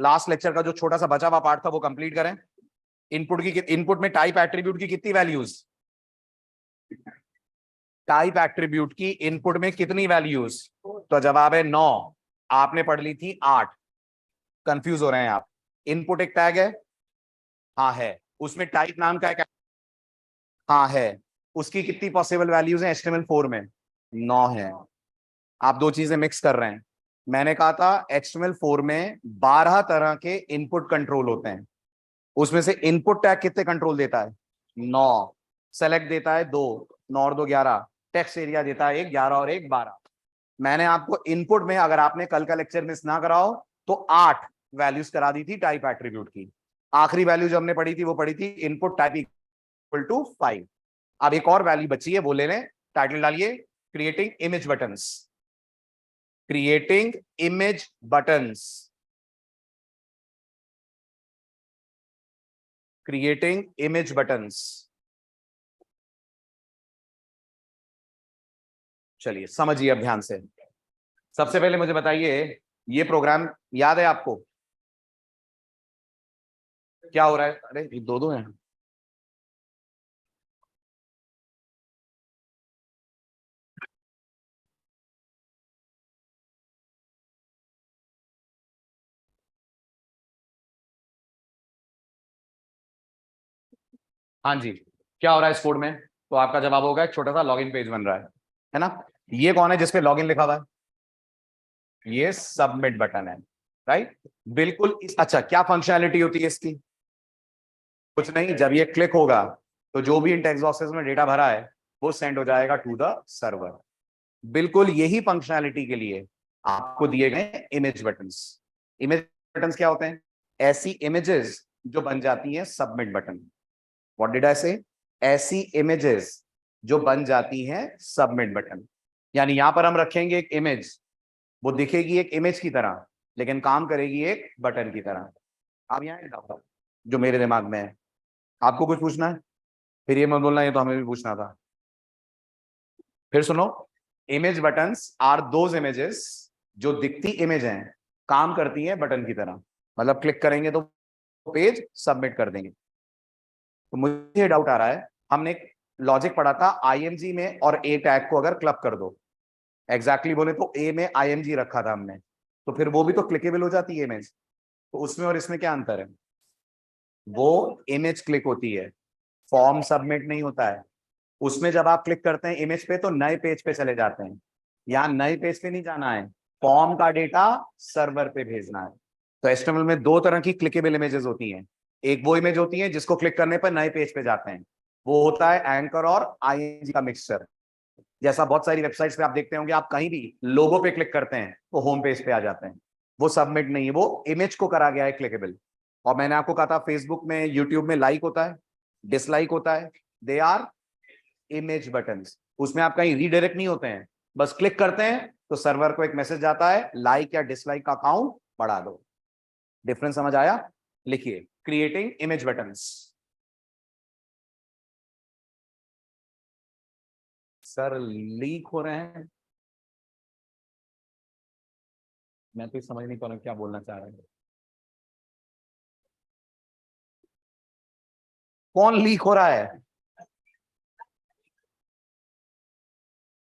Last lecture का जो छोटा सा बचा हुआ पार्ट था वो कंप्लीट करें। इनपुट में टाइप एट्रीब्यूट की कितनी वैल्यूज, टाइप एट्रीब्यूट की इनपुट में कितनी वैल्यूज? तो जवाब है 9। आपने पढ़ ली थी 8। कंफ्यूज हो रहे हैं आप। इनपुट एक टैग है, हाँ है। उसमें टाइप नाम का एक, हाँ है। उसकी कितनी पॉसिबल वैल्यूज हैं HTML4 में? 9 है। आप दो चीजें मिक्स कर रहे हैं। मैंने कहा था HTML4 में 12 तरह के इनपुट कंट्रोल होते हैं। उसमें से इनपुट टैग कितने कंट्रोल देता है? 9। सेलेक्ट देता है 2, 9 और 2 11। टेक्स्ट एरिया देता है 1, 11 और 1 12। मैंने आपको इनपुट में, अगर आपने कल का लेक्चर मिस ना कराओ तो 8 वैल्यूज करा दी थी टाइप एट्रीब्यूट की। आखिरी वैल्यू जो हमने पढ़ी थी वो पढ़ी थी इनपुट टाइप इक्वल टू 5। अब एक और वैल्यू बची है, वो ले लें। टाइटल डालिए creating image buttons. Creating image buttons, creating image buttons. चलिए समझिए अब ध्यान से। सबसे पहले मुझे बताइए, ये प्रोग्राम याद है आपको? क्या हो रहा है? अरे दो दो हैं। हाँ जी, क्या हो रहा है इस कोड में? तो आपका जवाब होगा एक छोटा सा लॉगिन पेज बन रहा है ना? ये कौन है जिसपे लॉगिन लिखा हुआ है? ये सबमिट बटन है, राइट? बिल्कुल अच्छा, क्या फंक्शनैलिटी होती है इसकी? कुछ नहीं, जब ये क्लिक होगा तो जो भी इन टेक्स्ट बॉक्सेस में डेटा भरा है वो सेंड हो जाएगा टू द सर्वर। बिल्कुल यही फंक्शनैलिटी के लिए आपको दिए गए इमेज बटन्स। इमेज बटन्स क्या होते हैं? ऐसी इमेजेस जो बन जाती हैं submit button. What did I से? ऐसी इमेजेस जो बन जाती हैं सबमिट बटन। यानी यहां पर हम रखेंगे एक इमेज, वो दिखेगी एक इमेज की तरह लेकिन काम करेगी एक बटन की तरह। अब यहाँ एक डाउट जो मेरे दिमाग में है, आपको कुछ पूछना है? फिर ये मत बोलना ये तो हमें भी पूछना था। फिर सुनो, image buttons are those images जो दिखती इमेज हैं, काम करती हैं बटन की तरह। मतलब क्लिक करेंगे तो पेज सबमिट कर देंगे। तो मुझे डाउट आ रहा है, हमने एक लॉजिक पढ़ा था आईएमजी में और ए टैग को अगर क्लब कर दो, एग्जैक्टली बोले तो ए में आईएमजी रखा था हमने, तो फिर वो भी तो क्लिकेबल हो जाती है इमेज। तो उसमें और इसमें क्या अंतर है? वो इमेज क्लिक होती है, फॉर्म सबमिट नहीं होता है। उसमें जब आप क्लिक करते हैं इमेज पे तो नए पेज पे चले जाते हैं। यहाँ नए पेज पे नहीं जाना है, फॉर्म का डेटा सर्वर पे भेजना है। तो एचटीएमएल में दो तरह की क्लिकेबल इमेजेस होती हैं। एक वो इमेज होती है जिसको क्लिक करने पर नए पेज पे जाते हैं, वो होता है एंकर और आईएनजी का मिक्सचर। जैसा बहुत सारी वेबसाइट्स पे आप देखते होंगे, आप कहीं भी लोगो पे क्लिक करते हैं तो होम पेज पे आ जाते हैं। वो सबमिट नहीं है, वो इमेज को करा गया है क्लिकेबल। और मैंने आपको कहा था फेसबुक में, यूट्यूब में लाइक होता है, डिसलाइक होता है, दे आर इमेज बटन्स। उसमें आप कहीं रीडायरेक्ट नहीं होते हैं, बस क्लिक करते हैं तो सर्वर को एक मैसेज आता है लाइक या डिसलाइक का काउंट बढ़ा दो। डिफरेंस समझ आया? लिखिए creating image buttons. Sir leak हो रहे हैं, मैं तो समझ नहीं पा रहा क्या बोलना चाह रहे हैं। कौन लीक हो रहा है?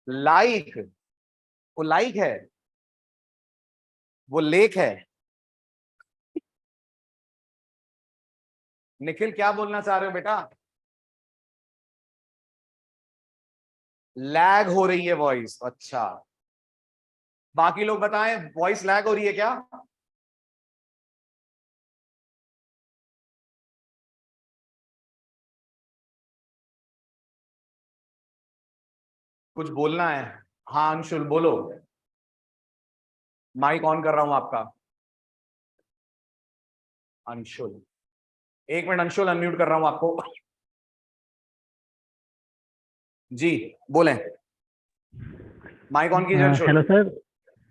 लाइक? वो लाइक है, वो लेक है। निखिल क्या बोलना चाह रहे हो बेटा? लैग हो रही है वॉइस, अच्छा। बाकी लोग बताएं, वॉइस लैग हो रही है क्या? कुछ बोलना है? हाँ अंशुल बोलो। माइक ऑन कर रहा हूं आपका। अंशुल, एक मिनट अंशुल, अनम्यूट कर रहा हूं आपको। जी बोलें, माइक ऑन कीजिए अंशुल। Hello sir.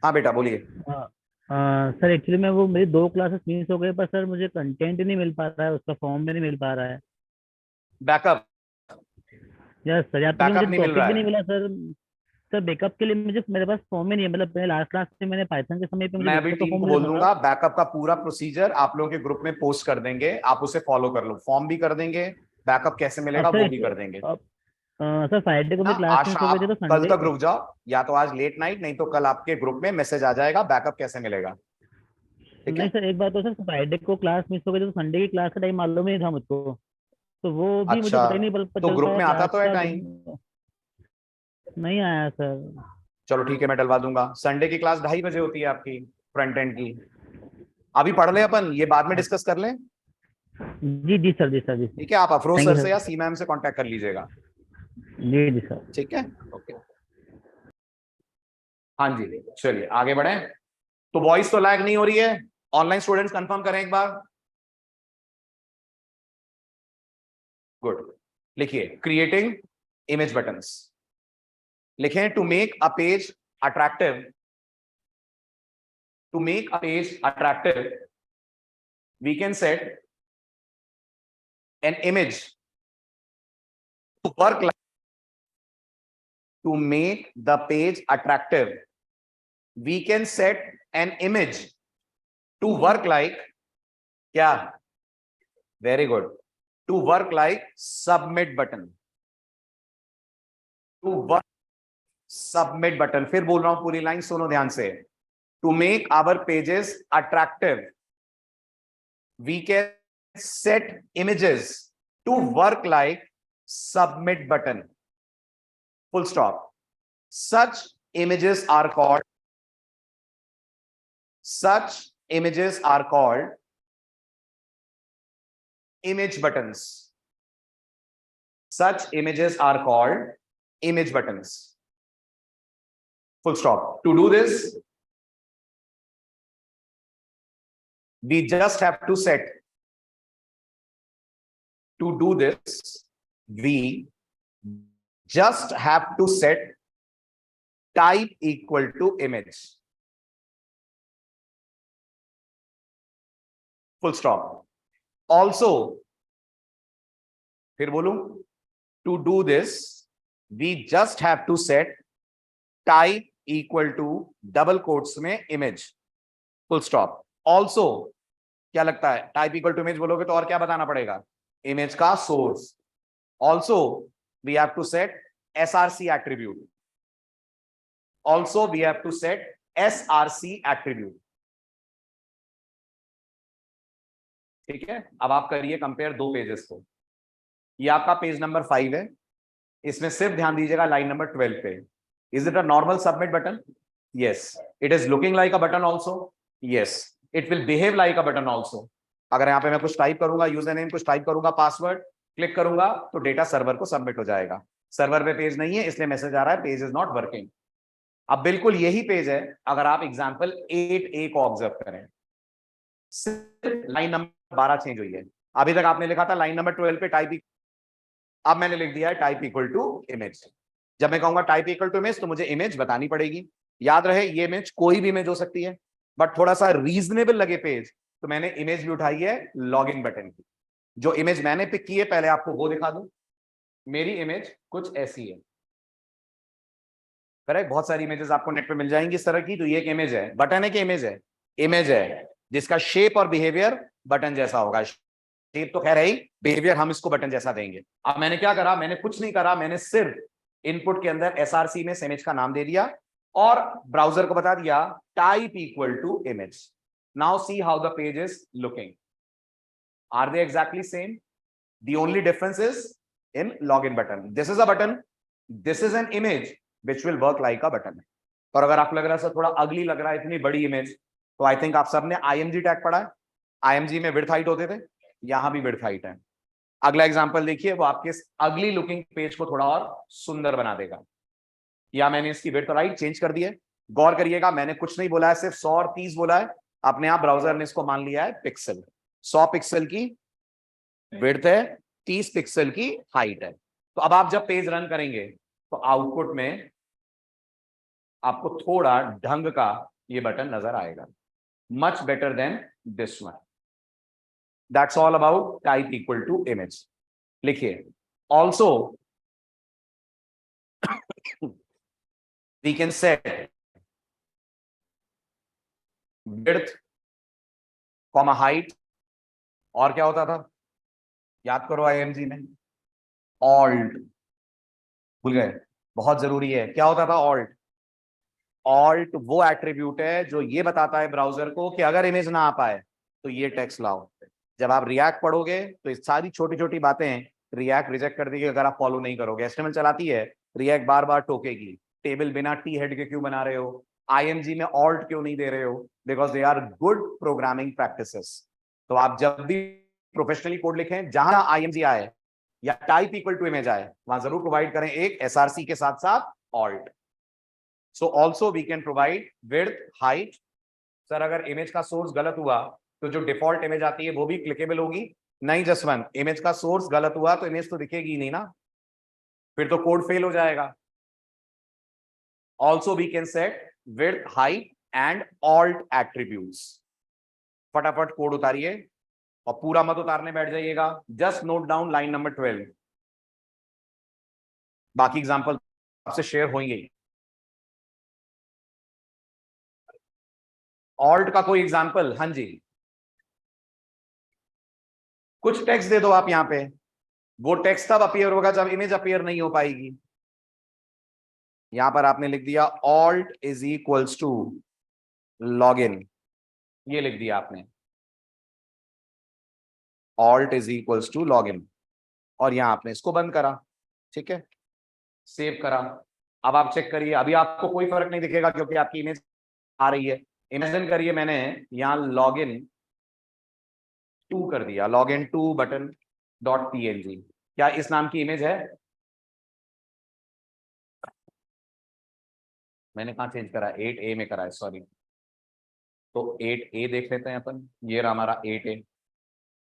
हाँ बेटा बोलिए। सर एक्चुअली मैं वो मेरी 2 क्लासेस मिस हो गई, पर सर मुझे कंटेंट नहीं मिल पा रहा है, उसका फॉर्म भी नहीं मिल पा रहा है। बैकअप? यस सर, या तो फिर मुझे बैकअप नहीं मिल टॉपिक रहा भी नहीं है? मिला सर। सर बैकअप के लिए मुझे मेरे पास फॉर्म ही नहीं है, मतलब मैंने लास्ट क्लास में मैंने पाइथन के समय पे मुझे मैं अभी बैकअप का टीम फॉर्म को मिला बोल था दूंगा, बैकअप का पूरा प्रोसीजर आप लोगों के ग्रुप में पोस्ट कर देंगे, आप उसे फॉलो कर लो, फॉर्म भी कर देंगे, बैकअप कैसे अब मिलेगा वो सर भी कर देंगे। अब सर फ्राइडे को ना मेरी क्लास आज मिस हो गई थी आप तो कल संडे। तक रुक जाओ, या तो आज लेट नाइट, नहीं तो कल आपके ग्रुप में मैसेज आ जाएगा बैकअप कैसे मिलेगा। ठीक नहीं है। सर, एक बात तो सर, फ्राइडे को क्लास मिस हो गई थी तो संडे की क्लास का टाइम मालूम ही नहीं था मुझको। तो वो भी मुझे अच्छा, पता ही नहीं तो चल ग्रुप पाया में आता क्लास तो है का टाइम। नहीं आया सर। चलो ठीक है, मैं डलवा दूंगा। संडे की क्लास 2:30 बजे होती है आपकी, फ्रंट एंड की। अभी पढ़ ले, अपन ये बाद में डिस्कस कर लें। जी जी सर, जी सर, जी सर। ठीक है, आप अफरोज थैंक सर यू से या सर। सी मैम से कांटेक्ट कर लीजिएगा। जी जी सर। ठीक है, ओके। हाँ जी, चलिए आगे बढ़े। तो वॉइस तो लैग नहीं हो रही है, ऑनलाइन स्टूडेंट्स कंफर्म करें एक बार। गुड। लिखिए क्रिएटिंग इमेज बटन्स। लिखें to make a page attractive, to make a page attractive we can set an image to work like, to make the page attractive we can set an image to work like, क्या, very good, to work like submit button, to work submit button. फिर बोल रहा हूं, पूरी line सुनो ध्यान से। To make our pages attractive we can set images to work like submit button, full stop. Such images are called, such images are called image buttons. Such images are called image buttons, full stop. To do this we just have to set, to do this we just have to set type equal to image, full stop. Also, फिर बोलूं, to do this we just have to set type equal to double quotes में image, full stop. Also, क्या लगता है, type equal to image बोलोगे तो और क्या बताना पड़ेगा, इमेज का source. Also we have to set SRC attribute, also we have to set SRC attribute. ठीक है, अब आप करिए कंपेयर दो पेजेस को। ये आपका पेज नंबर 5 है, इसमें सिर्फ ध्यान दीजिएगा लाइन नंबर 12 पे। Is it a normal submit button? Yes. It is looking like a button also? Yes. It will behave like a button also. अगर यहाँ पे मैं कुछ टाइप करूंगा, यूजर नेम कुछ टाइप करूंगा, पासवर्ड क्लिक करूंगा तो डेटा सर्वर को सबमिट हो जाएगा। सर्वर पे पेज नहीं है इसलिए मैसेज आ रहा है पेज इज नॉट वर्किंग। अब बिल्कुल यही पेज है अगर आप एग्जाम्पल 8A को ऑब्जर्व करें, सिर्फ लाइन नंबर 12 चेंज हुई है। अभी तक आपने लिखा था लाइन नंबर 12 पे टाइप, अब मैंने लिख दिया है टाइप इक्वल टू इमेज। जब मैं कहूंगा टाइप इक्वल टू इमेज तो मुझे इमेज बतानी पड़ेगी। याद रहे ये इमेज कोई भी इमेज हो सकती है, बट थोड़ा सा रीजनेबल लगे पेज तो मैंने इमेज भी उठाई है लॉगिन बटन की। जो इमेज मैंने पिक की है पहले आपको वो दिखा दूं। मेरी इमेज कुछ ऐसी है, करेक्ट। बहुत सारी इमेजेस आपको नेट पे मिल जाएंगी इस तरह की। तो ये एक इमेज है, बटन है कि इमेज है? इमेज है, जिसका शेप और बिहेवियर बटन जैसा होगा। शेप तो खैर है ही, बिहेवियर हम इसको बटन जैसा देंगे। अब मैंने क्या करा, मैंने कुछ नहीं करा, मैंने सिर्फ इनपुट के अंदर SRC में इमेज का नाम दे दिया और ब्राउजर को बता दिया type equal to image. Now see how the page is looking. Are they exactly same? The only difference is in login button. This is a button, this is an image which will work like a button. और अगर आपको लग रहा है sir थोड़ा अगली लग रहा है इतनी बड़ी इमेज, तो आई थिंक आप सबने IMG टैग पढ़ा है। IMG में विड्थ हाइट होते थे, यहां भी विड्थ हाइट है। अगला एग्जांपल देखिए, वो आपके अगली लुकिंग पेज को थोड़ा और सुंदर बना देगा। या मैंने इसकी विड्थ और हाइट चेंज कर दी है। गौर करिएगा, मैंने कुछ नहीं बोला है, सिर्फ 100 और 30 बोला है। अपने आप ब्राउजर ने इसको मान लिया है पिक्सल। 100 पिक्सल की विड्थ है, 30 पिक्सल की हाइट है। तो अब आप जब पेज रन करेंगे तो आउटपुट में आपको थोड़ा ढंग का ये बटन नजर आएगा, much better than this one. That's all about type equal to image. लिखिए also we can set width comma height, और क्या होता था, याद करो आईएमजी में, ऑल्ट, भूल गए, बहुत जरूरी है, क्या होता था ऑल्ट। ऑल्ट वो एट्रीब्यूट है जो ये बताता है ब्राउजर को कि अगर इमेज ना आ पाए तो ये टेक्स्ट लाओ। जब आप रिएक्ट पढ़ोगे तो इस सारी छोटी छोटी बातें रिएक्ट रिजेक्ट कर देगी अगर आप फॉलो नहीं करोगे। एचटीएमएल चलाती है, रिएक्ट बार बार टोकेगी, टेबल बिना टी हेड के क्यों बना रहे हो, आईएमजी में ऑल्ट क्यों नहीं दे रहे हो, because they are good programming practices. तो आप जब भी प्रोफेशनली कोड लिखें, जहां आईएमजी आए या टाइप इक्वल टू इमेज आए, वहां जरूर प्रोवाइड करें एक एसआरसी के साथ साथ alt. So also we can provide width height. Sir अगर इमेज का सोर्स गलत हुआ तो जो डिफॉल्ट इमेज आती है वो भी क्लिकेबल होगी? नहीं जसवंत, इमेज का सोर्स गलत हुआ तो इमेज तो दिखेगी ही नहीं ना, फिर तो कोड फेल हो जाएगा। Also we can set width height and alt attributes. फटाफट कोड उतारिए और पूरा मत उतारने बैठ जाइएगा, just note down line number 12, बाकी एग्जांपल आपसे शेयर होंगे। ऑल्ट का कोई एग्जांपल? हाँ जी, कुछ टेक्स्ट दे दो आप यहां पे, वो टेक्स्ट तब अपीयर होगा जब इमेज अपीयर नहीं हो पाएगी। यहां पर आपने लिख दिया alt is equals to login, ये लिख दिया आपने, alt is equals to login, और यहां आपने इसको बंद करा, ठीक है, सेव करा। अब आप चेक करिए, अभी आपको कोई फर्क नहीं दिखेगा क्योंकि आपकी इमेज आ रही है। इमेजिन करिए मैंने यहां लॉगिन 2 कर दिया, लॉगिन 2 बटन डॉट पीएनजी, क्या इस नाम की इमेज है? मैंने कहा चेंज करा, 8A में करा है, सॉरी। तो 8A देख लेते हैं अपन, ये रहा हमारा 8A।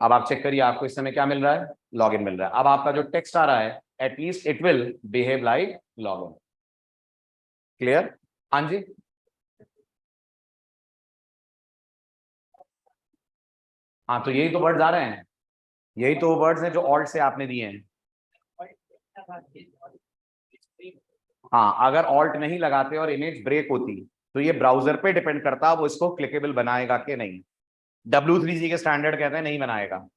अब आप चेक करिए आपको इस समय क्या मिल रहा है, लॉगिन मिल रहा है। अब आपका जो टेक्स्ट आ रहा है at least it will behave like login. Clear? हाँ जी, हाँ तो यही तो वर्ड्स आ रहे हैं, यही तो वर्ड्स हैं जो ऑल्ट से आपने दिए हैं। हाँ अगर ऑल्ट नहीं लगाते और इमेज ब्रेक होती तो ये ब्राउजर पे डिपेंड करता वो इसको क्लिकेबल बनाएगा कि नहीं। W3C के स्टैंडर्ड कहते हैं नहीं बनाएगा,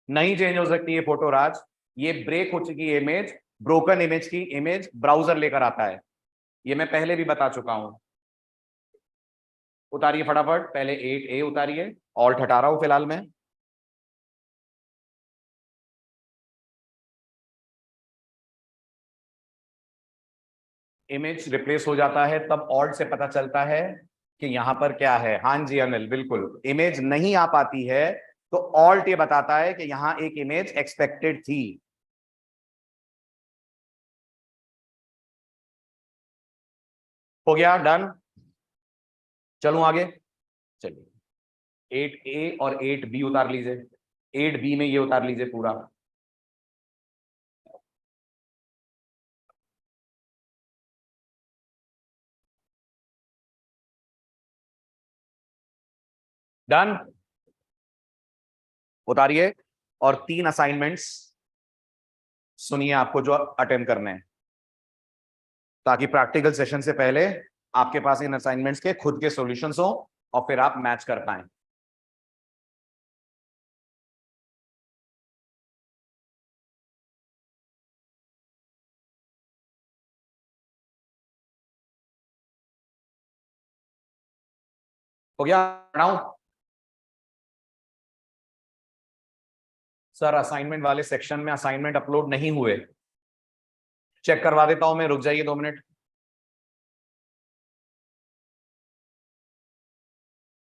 नहीं चेंज हो सकती है फोटो राज, ये ब्रेक हो चुकी है इमेज, ब्रोकन इमेज की इमेज ब्राउजर लेकर आता है, ये मैं पहले भी बता चुका हूं। उतारिए फटाफट, पहले 8A उतारिए, ऑल्ट हटा रहा हूं फिलहाल मैं। इमेज रिप्लेस हो जाता है तब ऑल्ट से पता चलता है कि यहां पर क्या है। हाँ जी अनिल, बिल्कुल, इमेज नहीं आ पाती है तो ऑल्ट ये बताता है कि यहां एक इमेज एक्सपेक्टेड थी। हो गया डन, चलूं आगे, चलिए 8A और 8B उतार लीजिए, 8B में ये उतार लीजिए पूरा। डन, उतारिए, और 3 असाइनमेंट्स सुनिए आपको जो अटेम्प्ट करने हैं, ताकि प्रैक्टिकल सेशन से पहले आपके पास इन असाइनमेंट्स के खुद के सॉल्यूशंस हो और फिर आप मैच कर पाएं। हो गया? पढ़ाऊं? सर असाइनमेंट वाले सेक्शन में असाइनमेंट अपलोड नहीं हुए, चेक करवा देता हूं मैं, रुक जाइए 2 मिनट।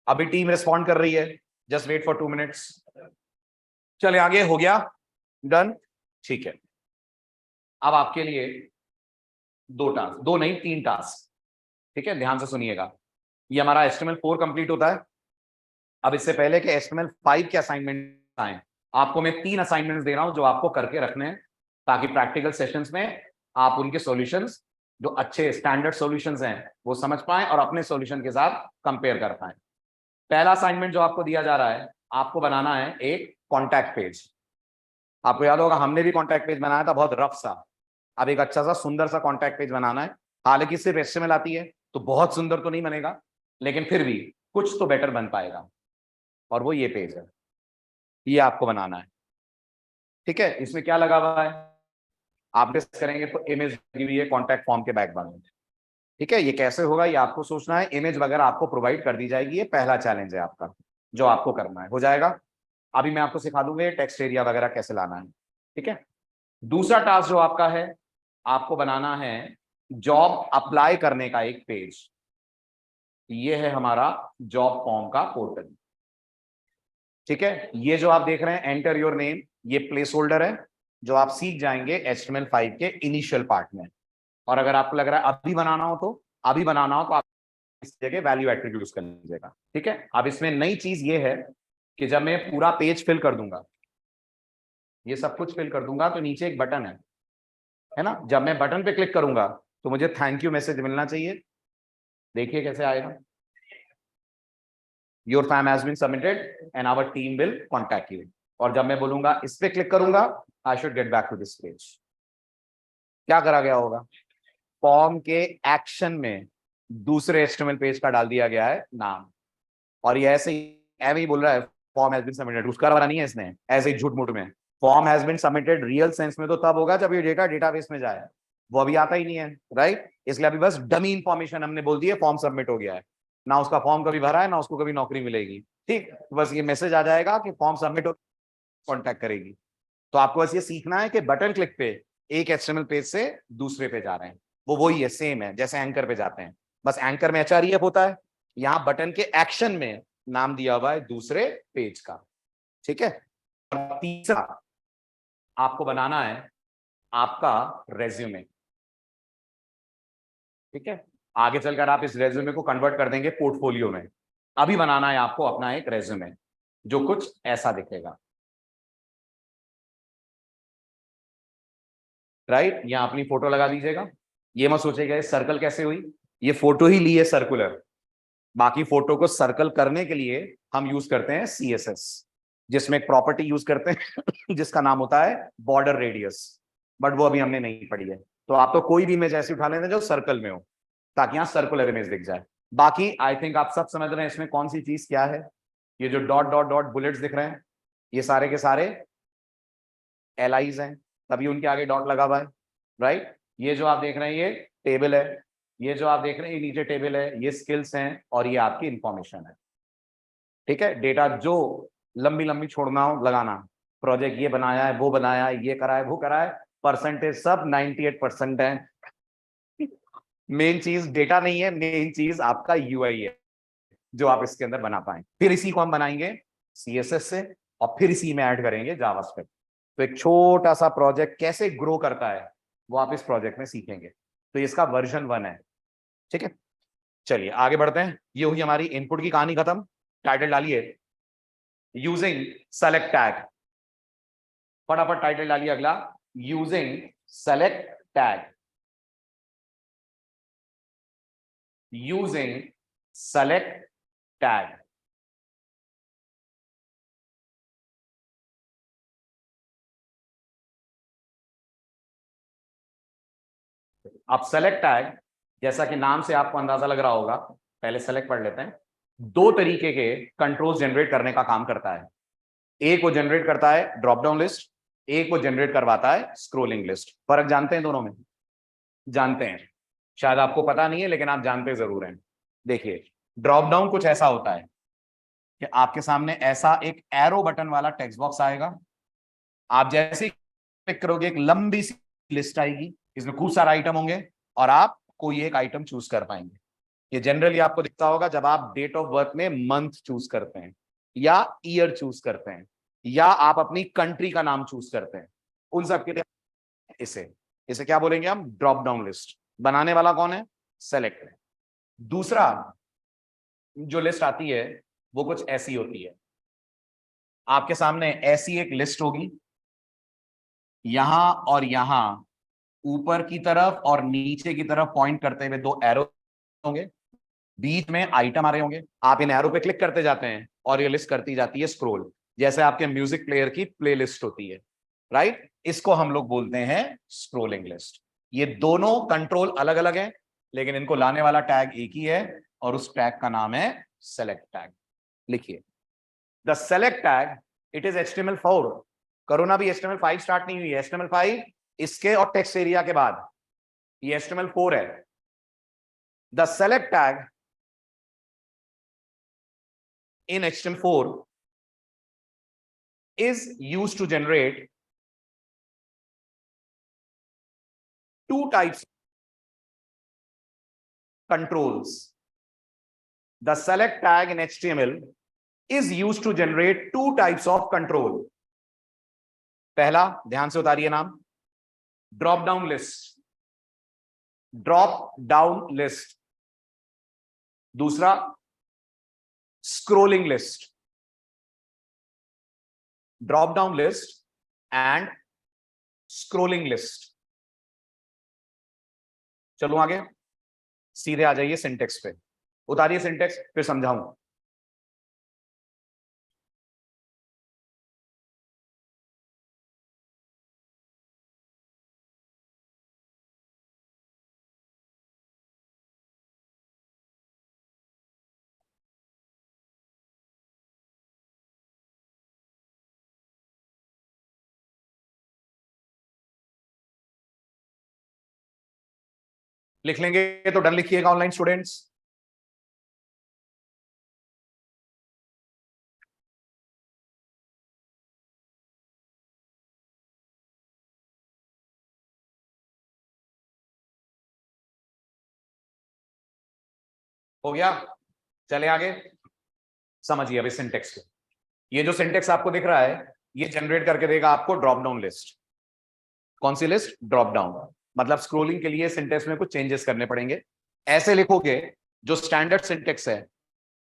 अभी टीम रिस्पॉन्ड कर रही है, जस्ट वेट फॉर 2 मिनट्स। चले आगे, हो गया डन, ठीक है। अब आपके लिए 2 टास्क, 2 नहीं 3 टास्क, ठीक है, ध्यान से सुनिएगा। ये हमारा HTML4 कंप्लीट होता है। अब इससे पहले कि HTML5 के असाइनमेंट आए, आपको मैं 3 असाइनमेंट्स दे रहा हूं जो आपको करके रखने हैं, ताकि प्रैक्टिकल सेशंस में आप उनके सॉल्यूशंस, जो अच्छे स्टैंडर्ड सॉल्यूशंस हैं, वो समझ पाएं और अपने सॉल्यूशन के साथ कंपेयर कर पाएं। पहला असाइनमेंट जो आपको दिया जा रहा है, आपको बनाना है एक कॉन्टैक्ट पेज। आपको याद होगा हमने भी कॉन्टैक्ट पेज बनाया था, बहुत रफ सा। अब एक अच्छा सा सुंदर सा कॉन्टैक्ट पेज बनाना है। हालांकि सिर्फ HTML आती है तो बहुत सुंदर तो नहीं बनेगा, लेकिन फिर भी कुछ तो बेटर बन पाएगा, और वो ये पेज है, ये आपको बनाना है। ठीक है, इसमें क्या लगा हुआ है, आप डिस्कस करेंगे तो इमेज लगी हुई है कॉन्टैक्ट फॉर्म के बैकग्राउंड में। ठीक है, ये कैसे होगा ये आपको सोचना है, इमेज वगैरह आपको प्रोवाइड कर दी जाएगी, ये पहला चैलेंज है आपका जो आपको करना है, हो जाएगा। अभी मैं आपको सिखा दूंगा टेक्स्ट एरिया वगैरह कैसे लाना है। ठीक है, दूसरा टास्क जो आपका है, आपको बनाना है जॉब अप्लाई करने का एक पेज। ये है हमारा जॉब फॉर्म का पोर्टल। ठीक है, ये जो आप देख रहे हैं एंटर योर नेम, ये प्लेस होल्डर है जो आप सीख जाएंगे HTML5 के इनिशियल पार्ट में। और अगर आपको लग रहा है अभी बनाना हो तो आप इस जगह वैल्यू एट्रीब्यूट कर लीजिएगा। ठीक है, अब इसमें नई चीज ये है कि जब मैं पूरा पेज फिल कर दूंगा, ये सब कुछ फिल कर दूंगा, तो नीचे एक बटन है ना, जब मैं बटन पे क्लिक करूंगा तो मुझे थैंक यू मैसेज मिलना चाहिए। देखिए कैसे आएगा, your form has been submitted and our team will contact you. और जब मैं बोलूंगा इस पे क्लिक करूंगा, I should get back to this page. क्या करा गया होगा, फॉर्म के एक्शन में दूसरे HTML पेज का डाल दिया गया है नाम, और ये ऐसे ही बोल रहा है फॉर्म हैज बीन सबमिटेड, उसका वाला नहीं है इसने, ऐसे ही झूठ मूठ में। Form has been submitted real sense में तो तब होगा जब ये डेटा डेटाबेस में जाए, वो अभी आता ही नहीं है, राइट। इसलिए अभी बस डमी इंफॉर्मेशन हमने बोल दी है, फॉर्म सबमिट हो गया है, ना उसका फॉर्म कभी भरा है ना उसको कभी नौकरी मिलेगी। ठीक, बस ये मैसेज आ जाएगा कि फॉर्म सबमिट हो, कॉन्टैक्ट करेगी। तो आपको बस ये सीखना है कि बटन क्लिक पे एक HTML पेज से दूसरे पे जा रहे हैं, वो वही है, सेम है जैसे एंकर पे जाते हैं, बस एंकर में HREF होता है, यहाँ बटन के एक्शन में नाम दिया हुआ है दूसरे पेज का। ठीक है, और तीसरा आपको बनाना है आपका रेज्यूमे। ठीक है, आगे चलकर आप इस रेज्यूमे को कन्वर्ट कर देंगे पोर्टफोलियो में, अभी बनाना है आपको अपना एक रेज्यूमे जो कुछ ऐसा दिखेगा, राइट। यहाँ अपनी फोटो लगा दीजिएगा, ये मत सोचिएगा सर्कल कैसे हुई, ये फोटो ही ली है सर्कुलर, बाकी फोटो को सर्कल करने के लिए हम यूज करते हैं CSS, जिसमें एक प्रॉपर्टी यूज करते हैं जिसका नाम होता है बॉर्डर रेडियस, बट वो अभी हमने नहीं पढ़ी है। तो आप तो कोई भी इमेज ऐसी उठा लेते जो सर्कल में हो, ताकि यहाँ सर्कुलर इमेज दिख जाए। बाकी आई थिंक आप सब समझ रहे हैं इसमें कौन सी चीज क्या है। ये जो डॉट डॉट डॉट बुलेट्स दिख रहे हैं, ये सारे के सारे LIs हैं, तभी उनके आगे डॉट लगा हुआ है, राइट। ये जो आप देख रहे हैं ये टेबल है, ये जो आप देख रहे हैं ये नीचे टेबल है, ये स्किल्स हैं, और ये आपकी इंफॉर्मेशन है। ठीक है, डेटा जो लंबी लंबी छोड़ना हो लगाना, प्रोजेक्ट ये बनाया है वो बनाया है ये करा है वो करा है, परसेंटेज सब 98% है। मेन चीज डेटा नहीं है, मेन चीज आपका UI है जो आप इसके अंदर बना पाए। फिर इसी को हम बनाएंगे CSS से, और फिर इसी में ऐड करेंगे जावास्क्रिप्ट। तो एक छोटा सा प्रोजेक्ट कैसे ग्रो करता है वो आप इस प्रोजेक्ट में सीखेंगे। तो इसका वर्जन 1 है। ठीक है, चलिए आगे बढ़ते हैं। ये हुई हमारी इनपुट की कहानी खत्म। टाइटल डालिए यूजिंग सेलेक्ट टैग, फटाफट टाइटल डालिए अगला, using select tag, using select tag. अब सेलेक्ट टैग, जैसा कि नाम से आपको अंदाजा लग रहा होगा, पहले सेलेक्ट पढ़ लेते हैं, दो तरीके के कंट्रोल जनरेट करने का काम करता है। एक वो जनरेट करता है ड्रॉप डाउन लिस्ट, एक वो जनरेट करवाता है स्क्रोलिंग लिस्ट। फर्क जानते हैं दोनों में? जानते हैं, शायद आपको पता नहीं है लेकिन आप जानते जरूर हैं। देखिए, ड्रॉप डाउन कुछ ऐसा होता है कि आपके सामने ऐसा एक एरो बटन वाला टेक्स्ट बॉक्स आएगा, आप जैसे ही क्लिक करोगे एक लंबी सी लिस्ट आएगी, इसमें खूब सारे आइटम होंगे और आप कोई एक आइटम चूज कर पाएंगे। ये जनरली आपको दिखता होगा जब आप डेट ऑफ बर्थ में मंथ चूज करते हैं, या ईयर चूज करते हैं, या आप अपनी कंट्री का नाम चूज करते हैं, उन सब के लिए इसे इसे क्या बोलेंगे हम? Drop down list. बनाने वाला कौन है? सेलेक्ट है। दूसरा जो लिस्ट आती है वो कुछ ऐसी होती है, आपके सामने ऐसी एक लिस्ट होगी, यहां और यहां ऊपर की तरफ और नीचे की तरफ पॉइंट करते हुए दो एरो होंगे, बीच में आइटम आ रहे होंगे, आप इन एरो पे क्लिक करते जाते हैं और ये लिस्ट करती जाती है स्क्रॉल, जैसे आपके म्यूजिक प्लेयर की प्लेलिस्ट होती है, राइट। इसको हम लोग बोलते हैं स्क्रोलिंग लिस्ट। ये दोनों कंट्रोल अलग अलग हैं, लेकिन इनको लाने वाला टैग एक ही है और उस टैग का नाम है सेलेक्ट टैग। लिखिए, the select tag it is HTML4। Corona भी HTML5 स्टार्ट नहीं हुई है, HTML5 इसके और टेक्स्ट एरिया के बाद, ये HTML4 है। The select tag in HTML4 is used to generate two types of controls. The select tag in HTML is used to generate two types of control. पहला, ध्यान से उतारिए नाम, drop down list, drop down list. दूसरा, scrolling list, drop down list and scrolling list. चलो आगे, सीधे आ जाइए सिंटेक्स पे, उतारिए सिंटेक्स, फिर समझाऊं। लिख लेंगे तो डन लिखिएगा ऑनलाइन स्टूडेंट्स। हो गया, चले आगे, समझिए अभी सिंटेक्स को। ये जो सिंटेक्स आपको दिख रहा है, ये जनरेट करके देगा आपको ड्रॉप डाउन लिस्ट। कौन सी लिस्ट? Drop down. मतलब स्क्रोलिंग के लिए सिंटेक्स में कुछ चेंजेस करने पड़ेंगे। ऐसे लिखोगे जो स्टैंडर्ड सिंटेक्स है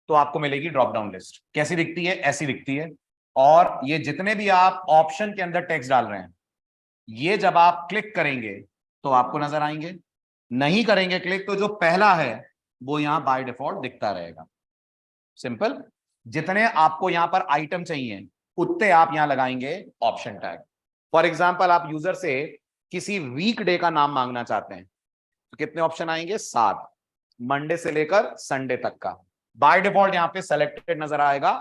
तो आपको मिलेगी ड्रॉप डाउन लिस्ट। कैसी दिखती है? ऐसी दिखती है। और ये जितने भी आप ऑप्शन के अंदर टेक्स्ट डाल रहे हैं, ये जब आप क्लिक करेंगे तो आपको नजर आएंगे। नहीं करेंगे क्लिक तो जो पहला है वो यहां बाय डिफॉल्ट दिखता रहेगा। सिंपल। जितने आपको यहां पर आइटम चाहिए उतने आप यहां लगाएंगे ऑप्शन टैग। फॉर एग्जाम्पल, आप यूजर से किसी वीक डे का नाम मांगना चाहते हैं तो कितने ऑप्शन आएंगे? 7, मंडे से लेकर संडे तक का। बाय डिफॉल्ट यहां पे सेलेक्टेड नजर आएगा